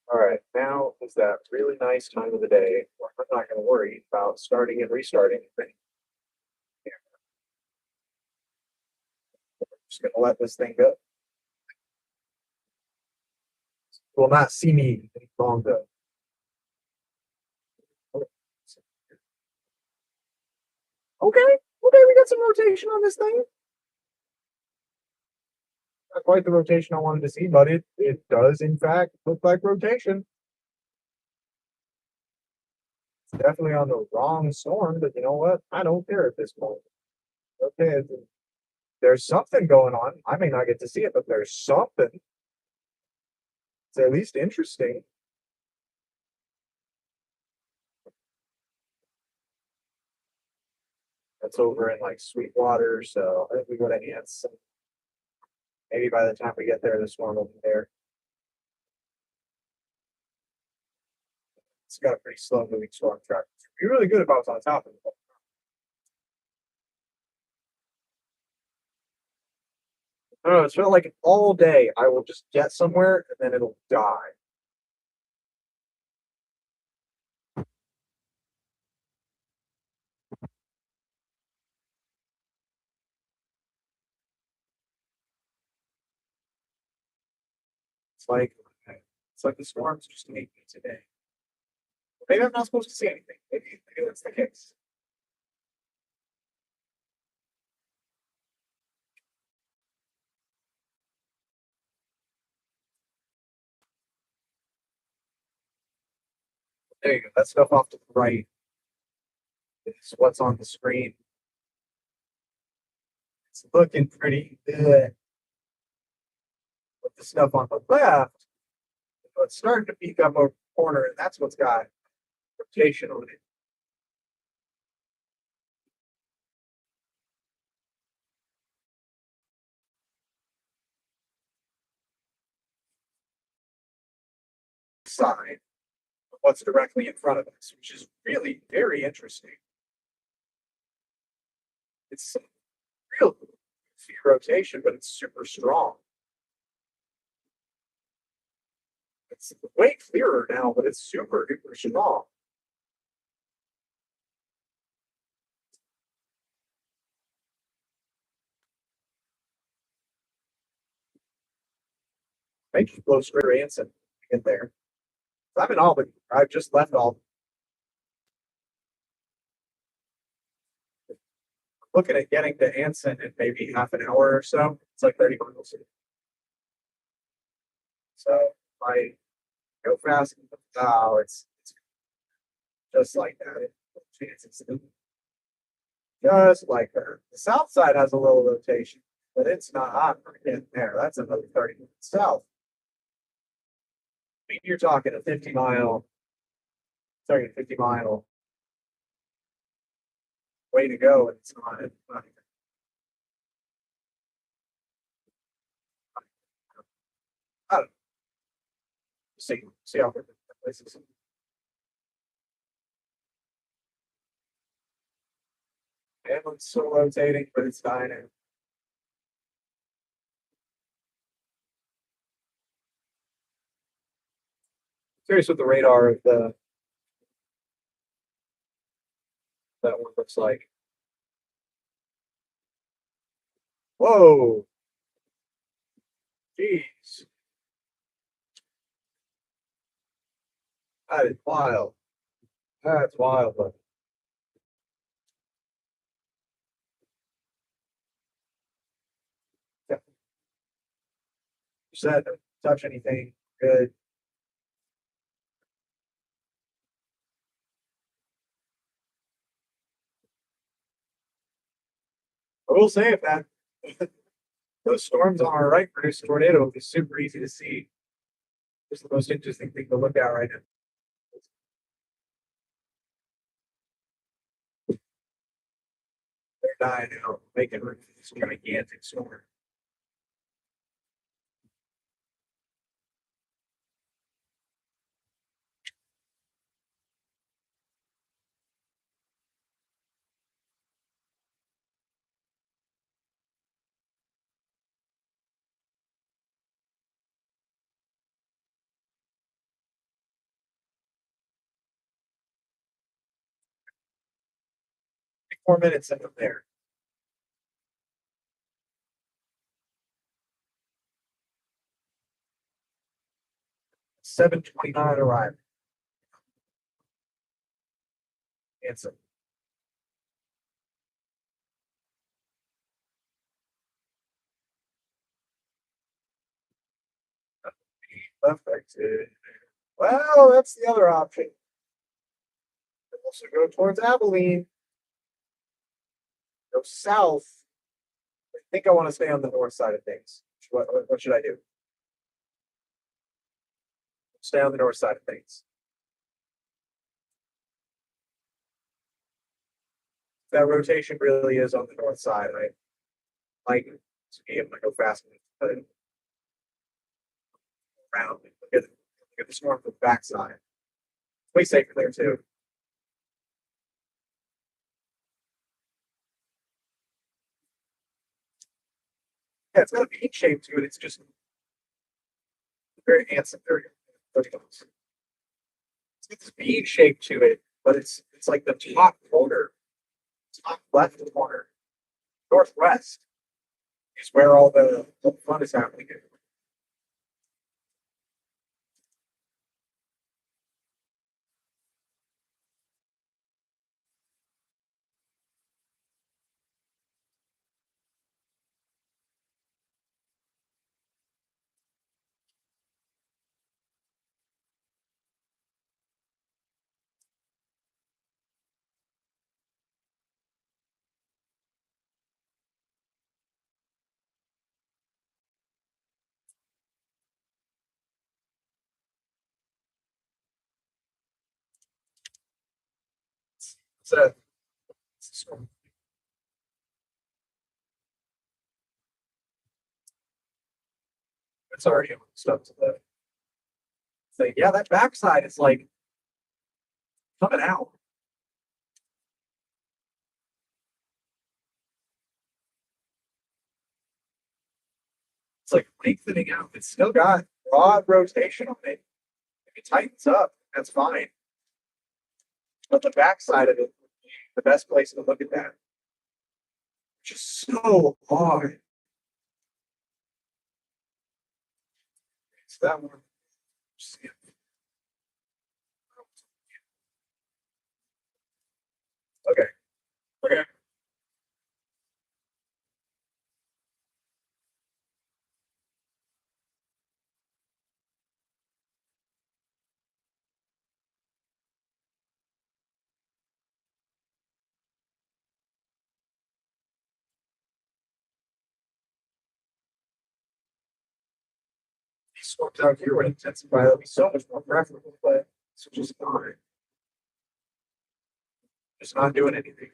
[SPEAKER 1] All right, now is that really nice time of the day where I'm not going to worry about starting and restarting anything. Just going to let this thing go. Will not see me any longer. Okay, we got some rotation on this thing. Not quite the rotation I wanted to see, but it does in fact look like rotation. It's definitely on the wrong storm, but you know what? I don't care at this point. Okay, there's something going on. I may not get to see it, but there's something. It's at least interesting. That's over in like Sweetwater, so I think we go to Anson. Maybe by the time we get there, the storm will be there. It's got a pretty slow moving storm track. Be really good about what's on top of it. I don't know. It's felt like all day I will just get somewhere and then it'll die. It's like it's like the storms just hate me today. Maybe I'm not supposed to see anything. Maybe that's the case. There you go. That stuff off to the right is what's on the screen. It's looking pretty good. But the stuff on the left, it's starting to peek up over the corner, and that's what's got rotation on it. Side of what's directly in front of us, which is really very interesting. It's real rotation, but it's super strong. It's way clearer now, but it's super duper strong. Make you blow straight Anson in there. I'm in Albany. I've just left Albany. Looking at getting to Anson in maybe half an hour or so. It's like 30 miles. So I go fast. Oh, it's just like that. Chances just like that. The south side has a little rotation, but it's not hot getting there. That's another 30 minutes south. I mean, you're talking a 50-mile way to go, and it's not. I don't know. See how good that place is. And it's still rotating, but it's dying in. Curious what the radar of the that one looks like. Whoa. Jeez. That is wild. That's wild. But yeah. Said don't touch anything. Good. will say if that those storms on our right produce a tornado, it'll be super easy to see. It's the most interesting thing to look at right now. They're dying out, making room for this gigantic storm. Three, 4 minutes in from there. 7:29 arrived. Answer. Left exit. Well, that's the other option. Also go towards Abilene. Go south. I think I want to stay on the north side of things. What should I do? Stay on the north side of things. That rotation really is on the north side. I like to be able to go fast and around. Look at the storm from the backside. Way safer there too. Yeah, it's got a bean shape to it. It's just very handsome. Very good. It's got this bean shape to it, but it's like the top corner, top left corner, northwest is where all the fun is happening. So it's already stuff to the thing. Yeah, that backside is like coming out. It's like lengthening out. It's still got broad rotation on it. If it tightens up, that's fine. But the backside of it, the best place to look at that. Just so hard. It's that one. Okay. Okay. These storms out here would intensify. That'd be so much more preferable, but it's just not. Just not doing anything.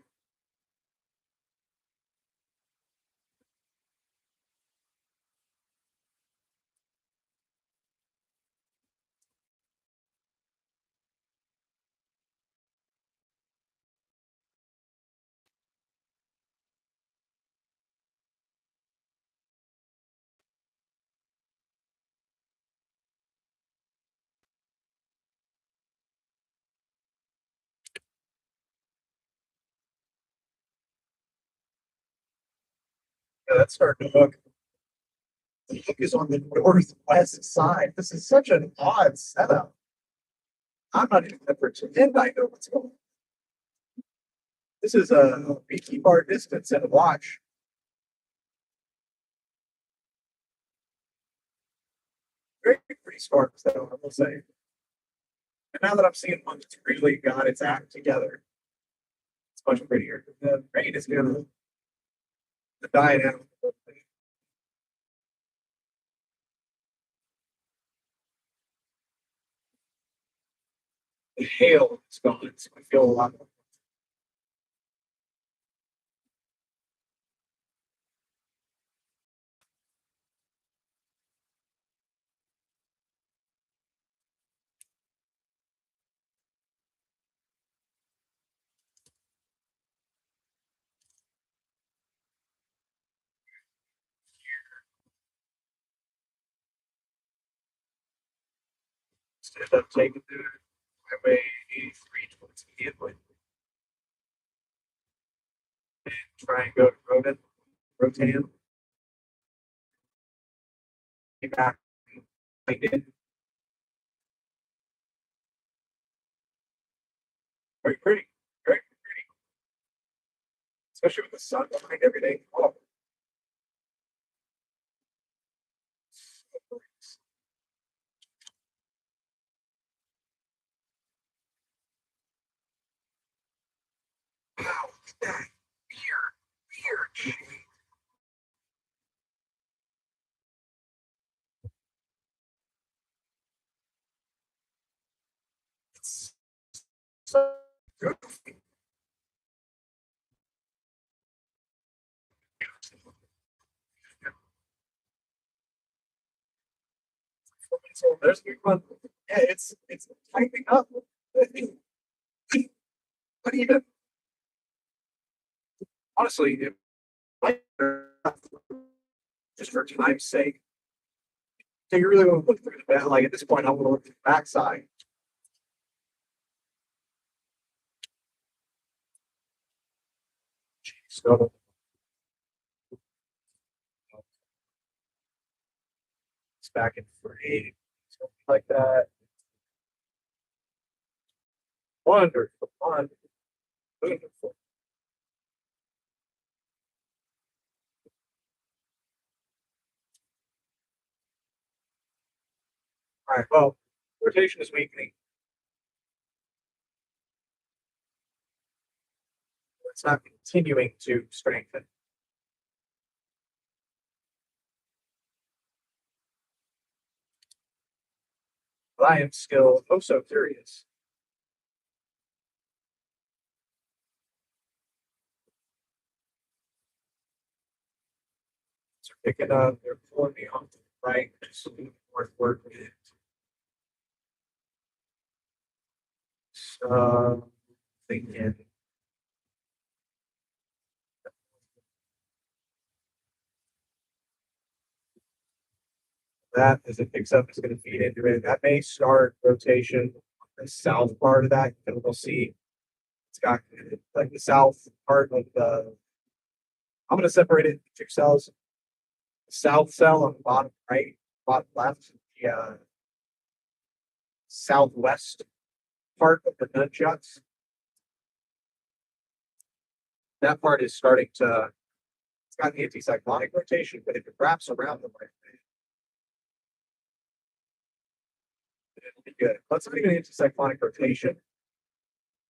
[SPEAKER 1] Yeah, that's starting to look. The hook is on the northwest side. This is such an odd setup. I'm not even gonna pretend I know what's going on. This is a BT bar distance and a watch. Very pretty storms, though, I will say. And now that I'm seeing one that's really got its act together, it's much prettier. The rain is gonna the diet animal. The hail is gone, so I feel a lot more. Instead of taking the highway 83 towards Idiotwood and try and go to Rotan, be back. I did. Very pretty, very pretty, especially with the sun behind everything. Oh, wow, look at that weird. It's so good. So there's a big one. Yeah, it's tightening up. But even honestly, if I just for time's sake, so you really want to look through the back. Like at this point, I want to look through the backside. So it's back in free, something like that. Wonderful, wonderful. All right, well, rotation is weakening. It's not continuing to strengthen. But I am still oh so curious. So picking up, they're pulling me off to the right, just more work with it. So thinking that as it picks up is going to feed into it. That may start rotation on the south part of that. And we'll see. It's got like the south part of the. I'm going to separate it into two cells. The south cell on the bottom right, bottom left, the southwest part of the nunchucks. That part is starting to. It's got the anticyclonic rotation, but if it wraps around the right way, it'll be good. Let's not even anticyclonic rotation.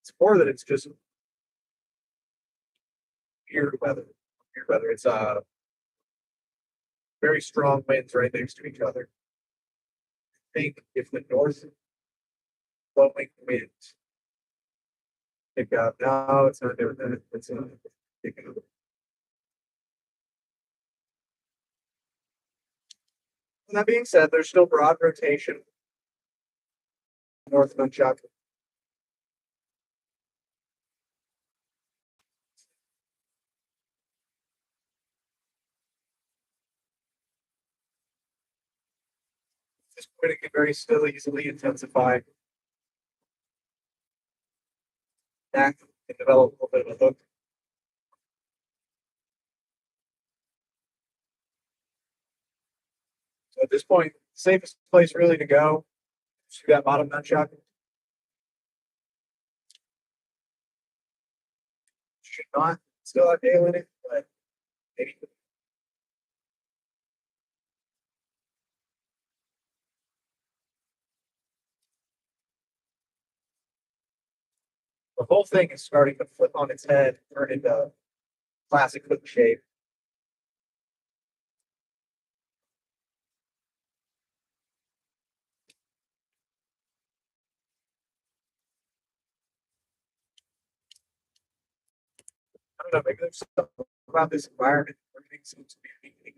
[SPEAKER 1] It's more that it's just weird weather. Weird weather. It's very strong winds right next to each other. I think if the north blowing winds pick up, no, it's not doing that. It's not picking up. That being said, there's still broad rotation north of Nunchuck. This point, it can very still easily intensify. That can develop a little bit of a hook. So at this point, safest place really to go is to that bottom Nunchuck. Should not still have Dale in it, but maybe. The whole thing is starting to flip on its head, turn into classic hook shape. don't know, maybe there's something about this environment. Everything seems to be weakening.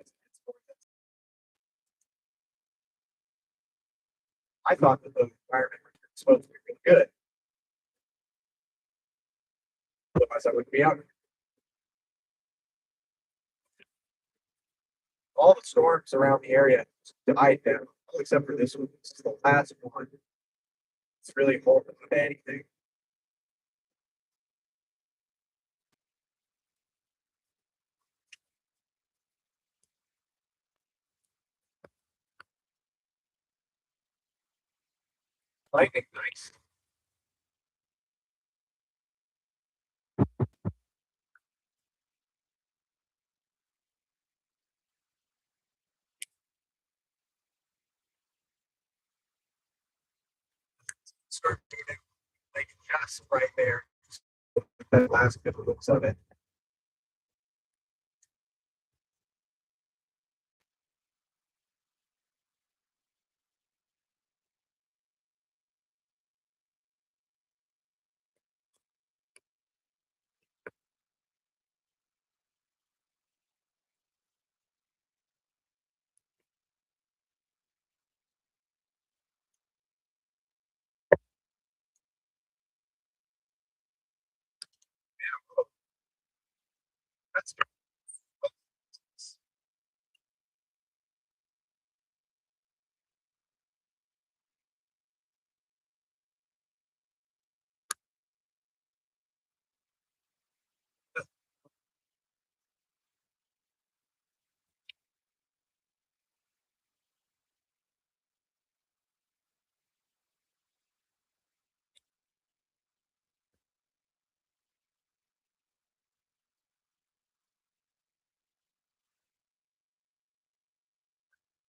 [SPEAKER 1] I thought that the environment was supposed to be really good. Otherwise, I wouldn't be out. All the storms around the area died down, except for this one. This is the last one. It's really holding up anything. Lightning, nice. Start moving, like just right there. That last couple looks of it. That's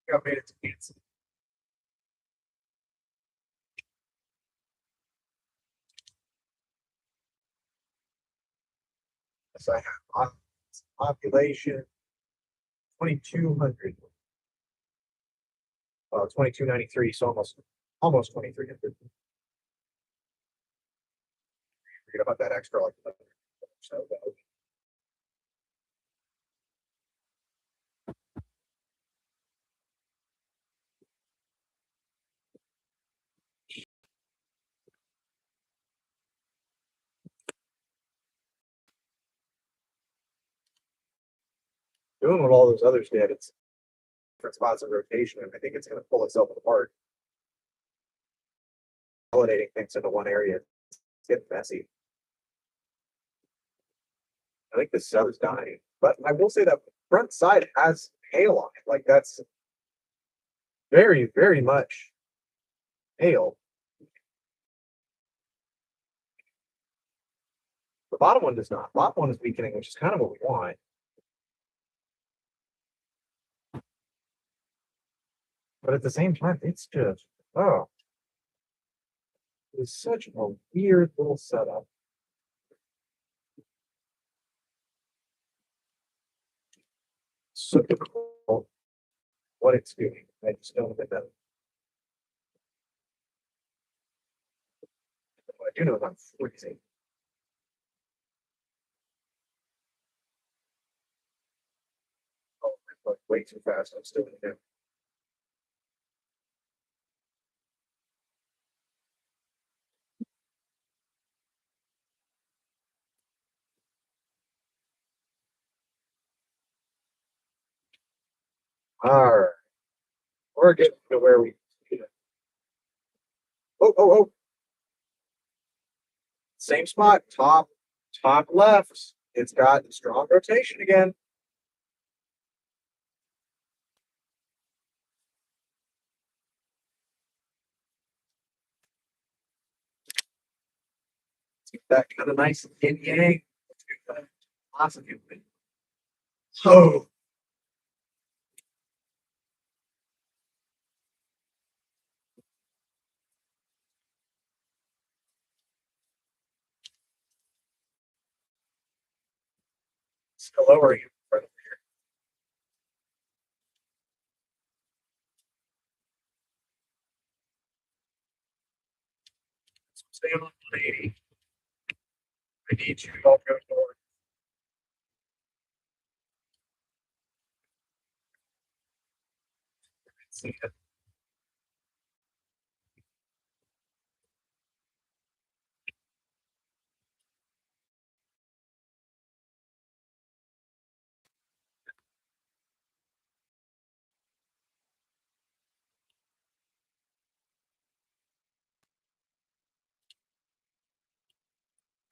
[SPEAKER 1] got made it to Kansas. So I have population 2,200. 2293, so almost 2,300. Forget about that extra like so. Doing what all those others did, it's different spots of rotation, and I think it's going to pull itself apart. Consolidating things into one area, it's getting messy. I think the cell is dying, but I will say that front side has hail on it. Like that's very, very much hail. The bottom one does not. Bottom one is weakening, which is kind of what we want. But at the same time, it's just, oh, it's such a weird little setup. So difficult what it's doing. I just don't know. I do know I'm freezing. Oh, I went way too fast. I'm still in there. All right. We're getting to where we. Oh, oh, oh. Same spot, top left. It's got strong rotation again. Keep that kind of nice yin yang. Lots of movement. Oh, still lowering it. Stay on 180. I need you to all go north. See it.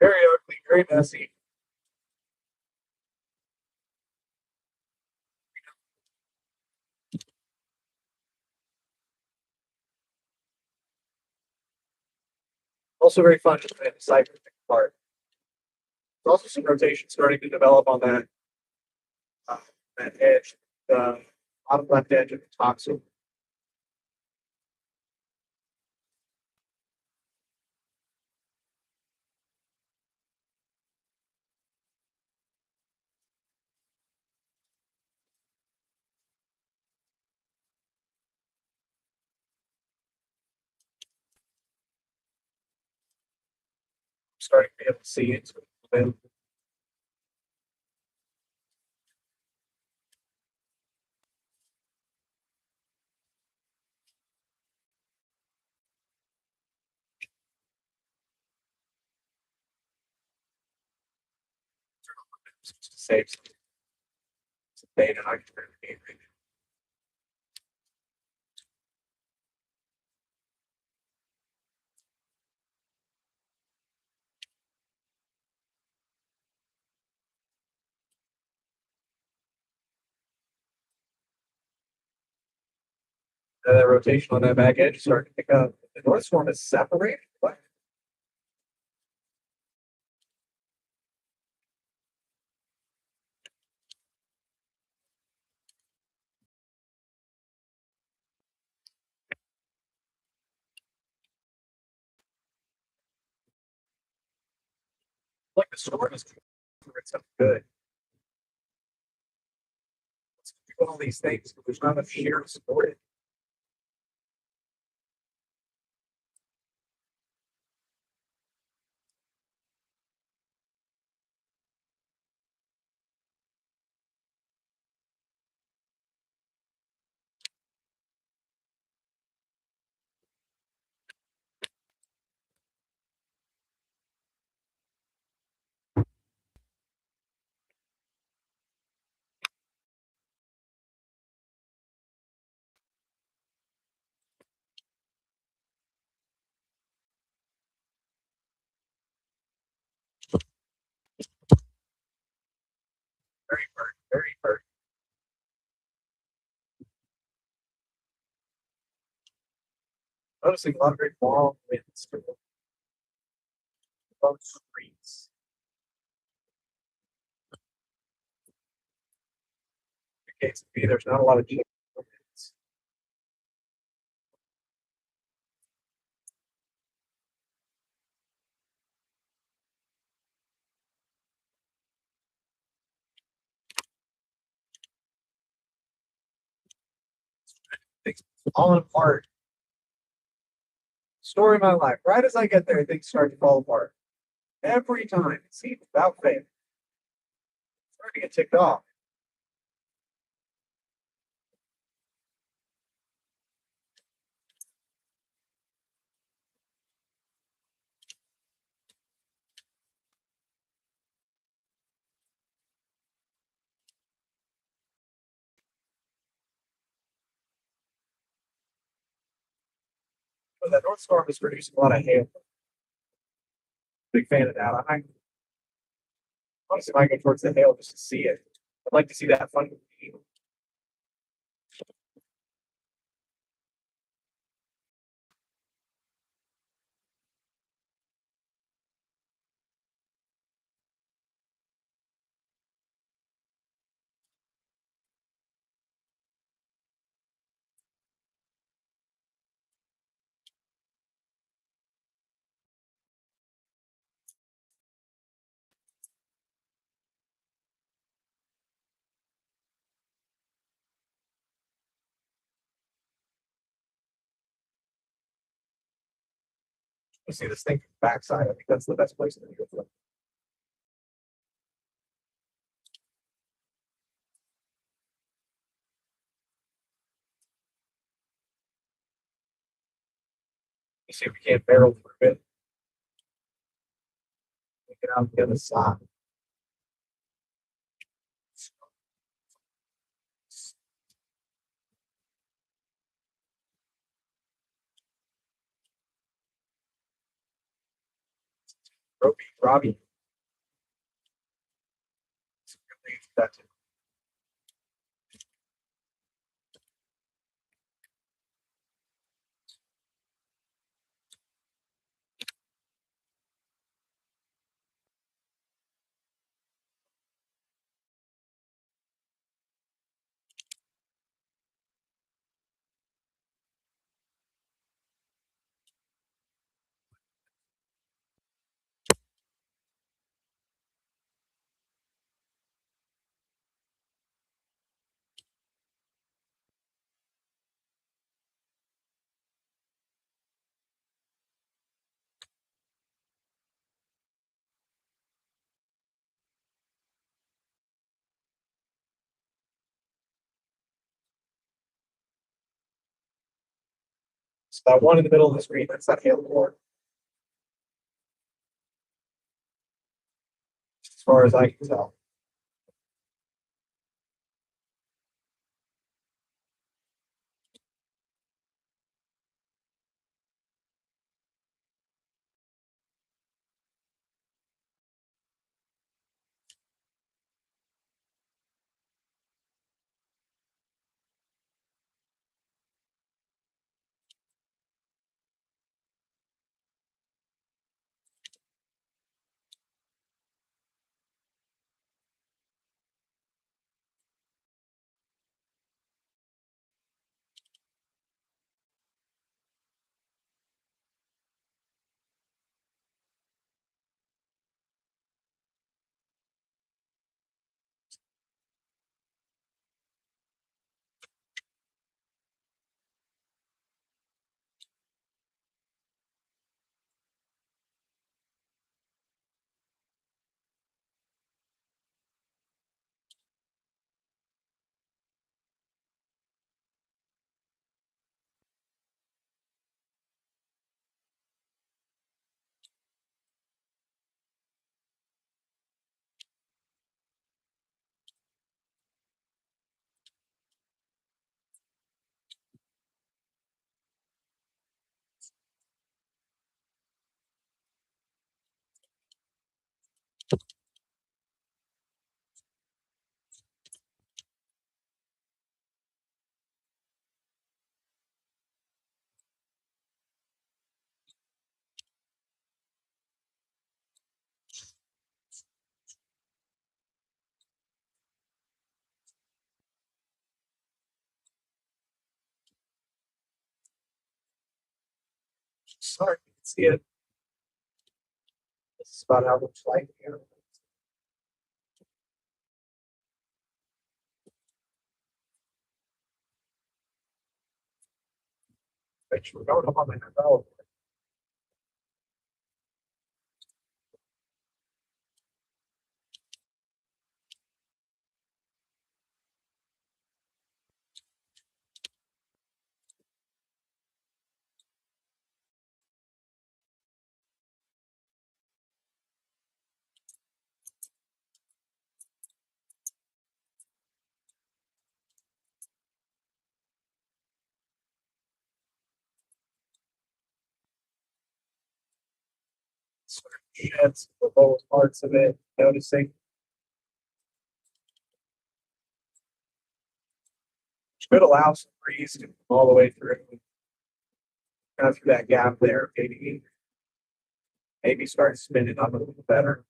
[SPEAKER 1] Very ugly, very messy. Also very fun to decipher things apart. There's also some rotation starting to develop on uh, that edge, the bottom left edge of the toxin. Starting to be able to see it. Just to save some data. I can read it. The rotation on that back edge is starting to pick up. The north swarm is separated. What? Like the storm is for itself good. Let's do all these things, but there's not enough shear to support it. Very hard, very hard. Noticing a lot of very long winds through both streets. In case of B, there's not a lot of winds. Things falling apart. Story of my life. Right as I get there, things start to fall apart. Every time. See, without fail. Starting to get ticked off. But that North Storm is producing a lot of hail. Big fan of that. I honestly might go towards the hail just to see it. I'd like to see that fun. To see this thing from the backside. I think that's the best place to go for it. see if we can't barrel through it. Get out the other side. Robbie. That's it. So that one in the middle of the screen, that's that hail board. As far as I can tell. Sorry, you can see it. This is about how much light here. Which we're going up on the development. Sort of sheds the lowest parts of it, noticing. Which could allow some breeze to come all the way through. Kind of through that gap there, maybe start spinning up a little better.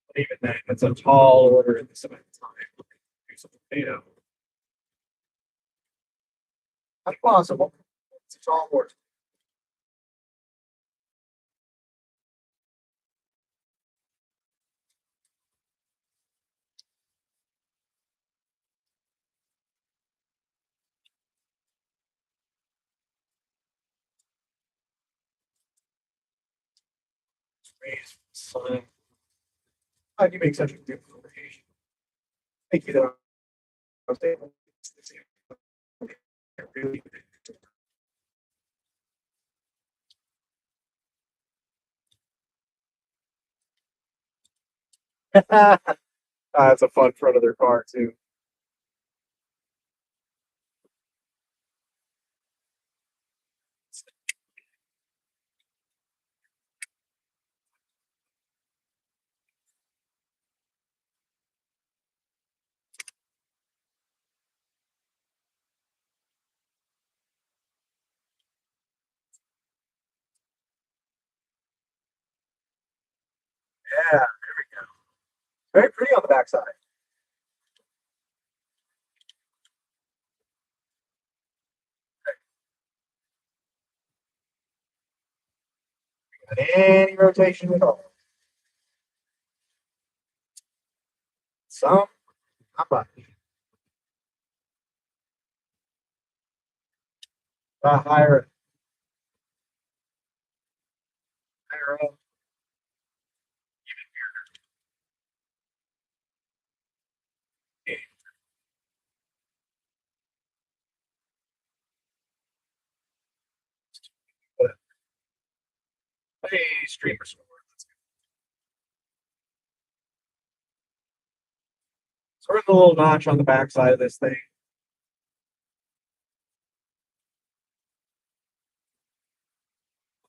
[SPEAKER 1] But even then, it's a tall order in this amount of time. Do something, that's possible. It's a tall order. Raise sun. How do you make such a good location? Thank you, though. I was able to really That's a fun front of their car too. Yeah, very pretty on the backside. Not any rotation at all. Some, not much. Higher, higher up. But hey, streamer score. Let's go. So we're in the little notch on the backside of this thing.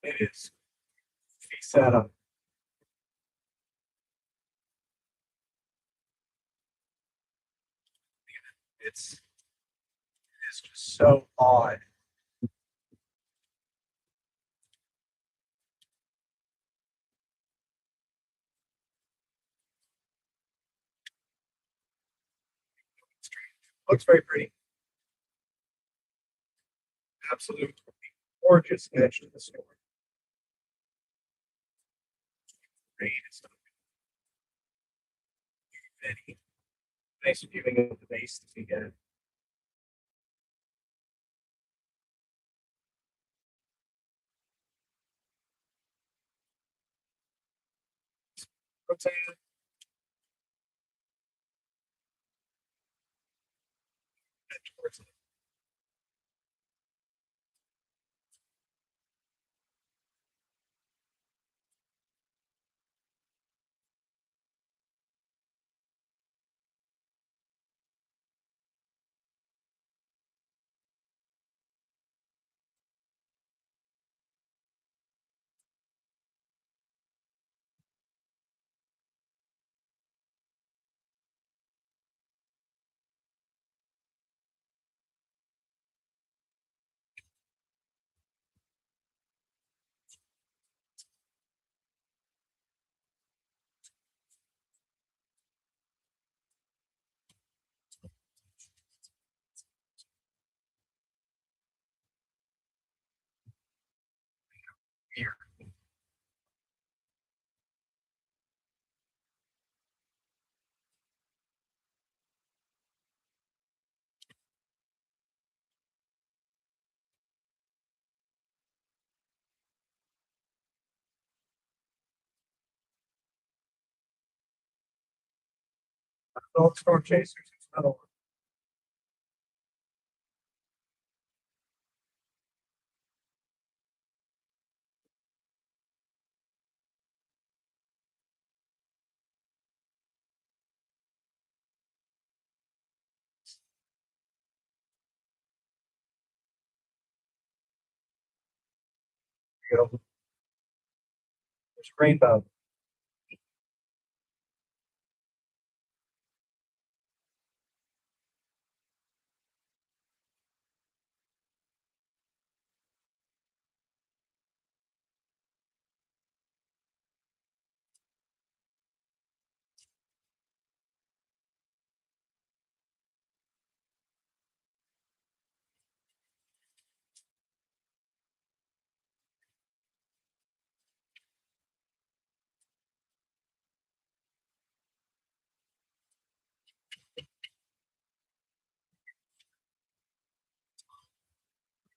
[SPEAKER 1] It is set up. It's just so odd. Looks very pretty. Absolute gorgeous edge to the store. Great. It's not any nice viewing of the base that we get. Rotate it towards it. Here. Adult storm chasers. It's another one. You know, there's rainbow.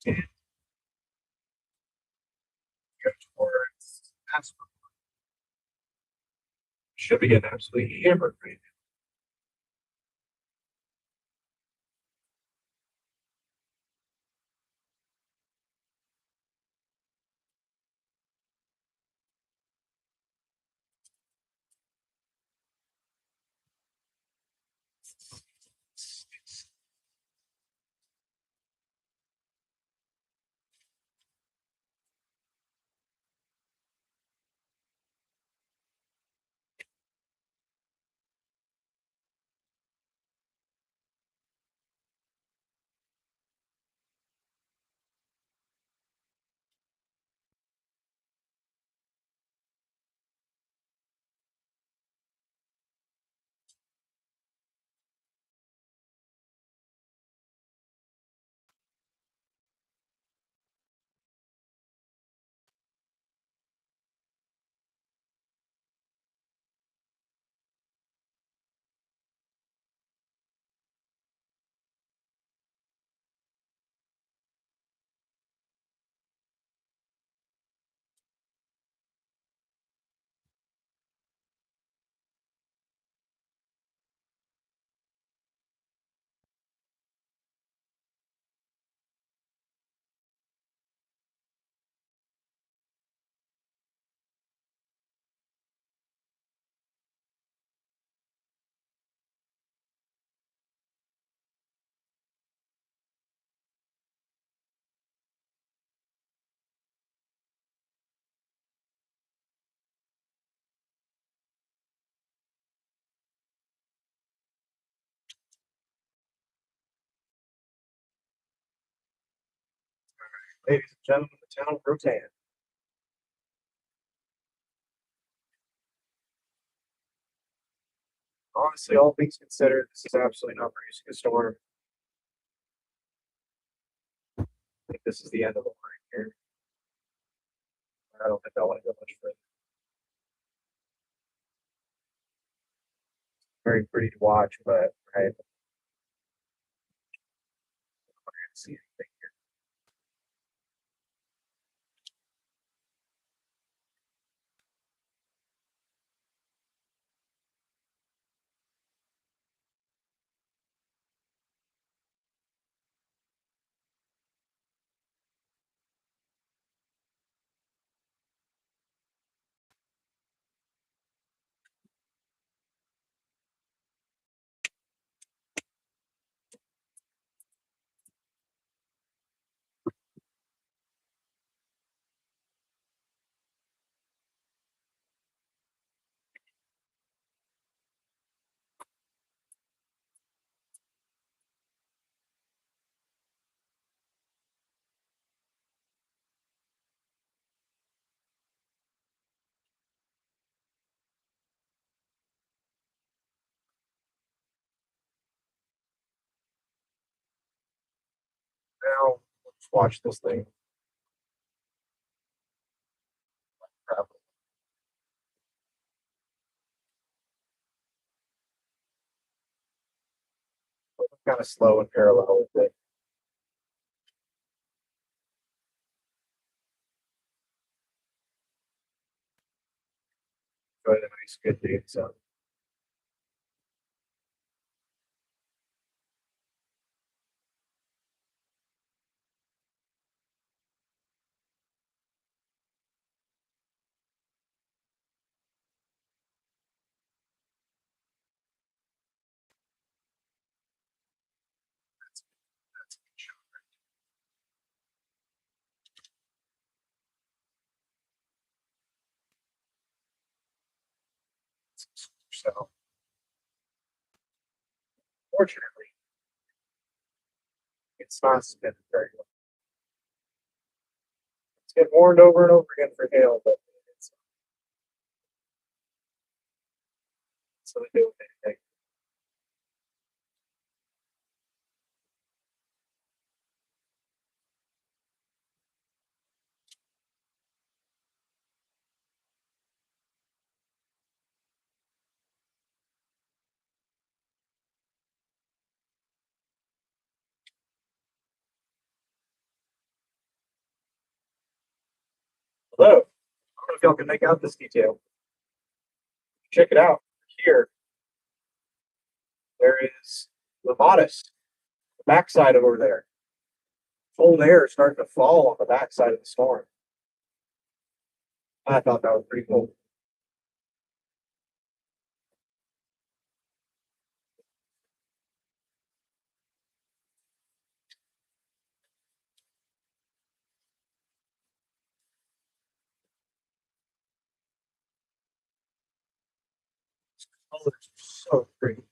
[SPEAKER 1] And go towards Asper. Should be getting absolutely hammered right Ladies and gentlemen, the town of Rotan. Honestly, all things considered, this is absolutely not producing a storm. I think this is the end of the line here. I don't think I want to go much further. Very pretty to watch, but I don't see anything here. Now, let's watch this thing. Crap. Kind of slow and parallel with it. But a nice, good dude. So, that's a good shot. So, fortunately, it's not spinning very well. It's getting warned over and over again for hail, but it's not doing anything. Hello. I don't know if y'all can make out this detail. Check it out. Here, there is the Modest, the backside over there. Cold air starting to fall on the backside of the storm. I thought that was pretty cool. Colors are so pretty.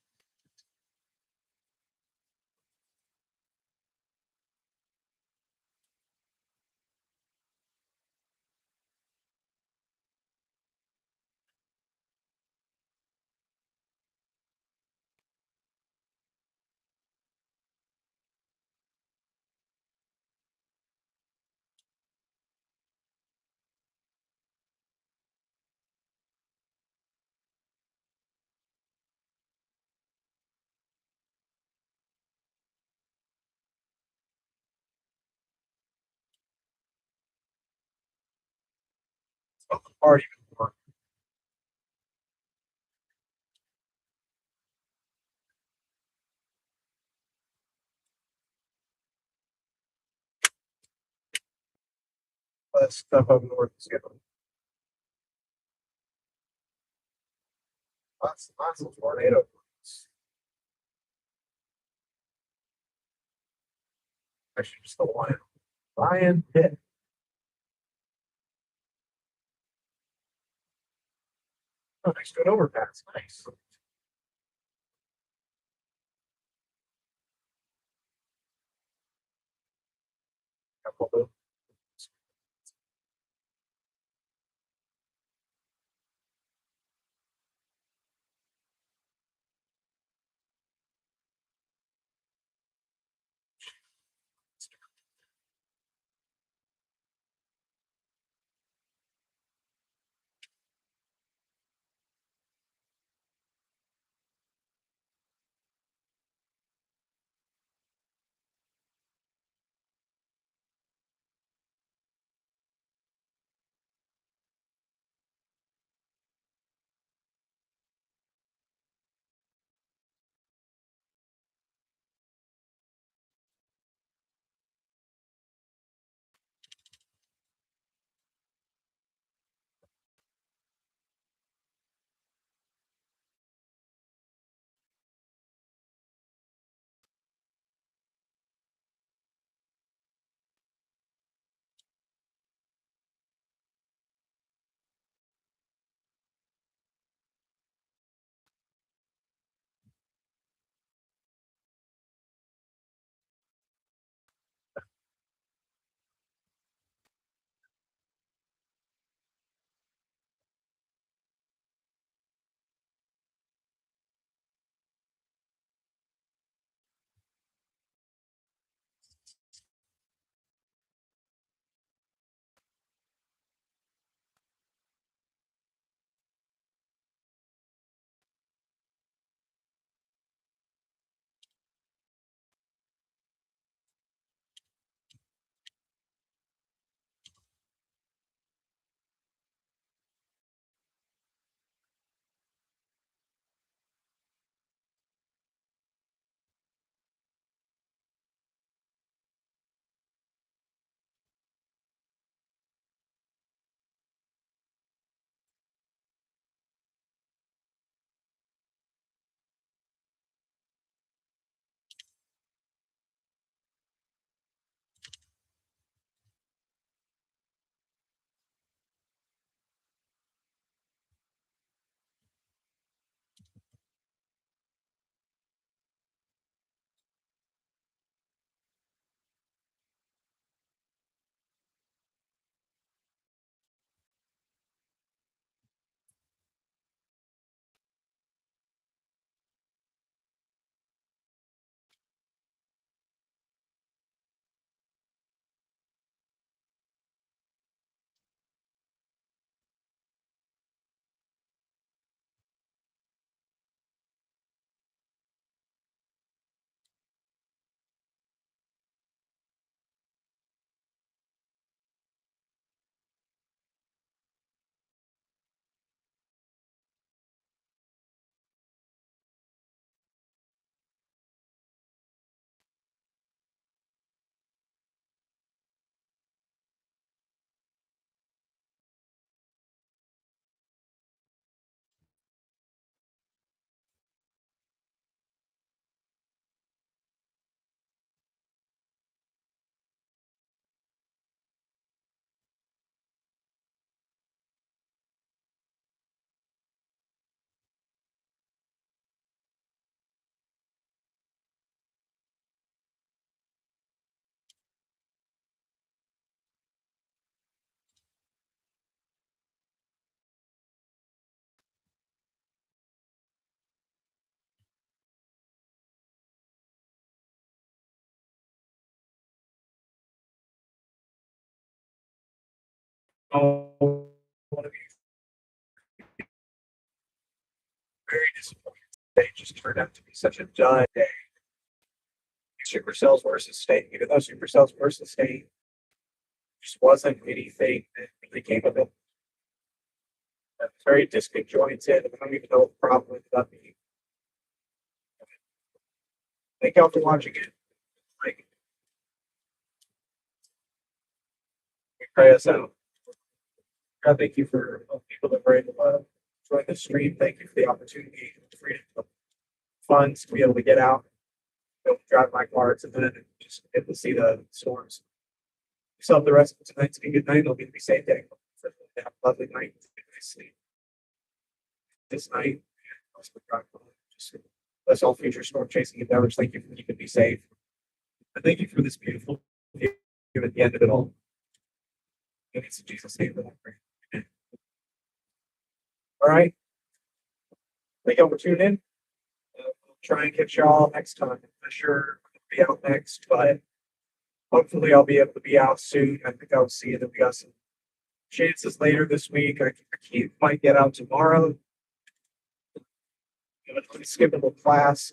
[SPEAKER 1] It's not the party anymore. That stuff up north is getting lots of tornado. Actually, just the one. Lion hit. Oh, nice good overpass. Nice. Couple of Oh, one of you very disappointed. They just turned out to be such a dud day. Supercells were sustained, even though supercells were sustained, just wasn't anything that really came of it. It was very disconjointed. I don't even know what the problem ended up being. Thank y'all for watching it. Like, pray us out. God, thank you for all the people that were able to join the stream. Thank you for the opportunity, the freedom, the funds to be able to get out, be able to drive my cars, and then just get to see the storms. So the rest of tonight's be a good night. It'll be a safe day. Have a lovely night. Nice sleep. This night. Just bless all future storm chasing endeavors. Thank you for keeping me safe. And thank you for this beautiful view at the end of it all. And it's in Jesus' name that I pray. Amen. All right. Thank y'all for tuning in. We'll try and catch y'all next time. I'm not sure I'll be out next, but hopefully I'll be able to be out soon. I think I'll see that we got some chances later this week. I might get out tomorrow. Skippable class.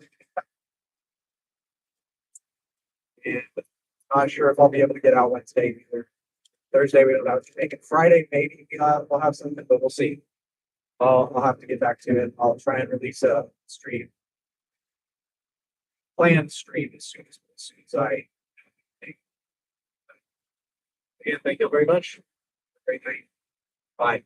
[SPEAKER 1] And not sure if I'll be able to get out Wednesday either. Thursday we don't have to make it. Friday maybe we'll have something, but we'll see. I'll have to get back to it. I'll try and release a stream. Planned stream as soon as I. Again, thank you very much. Great night. Bye.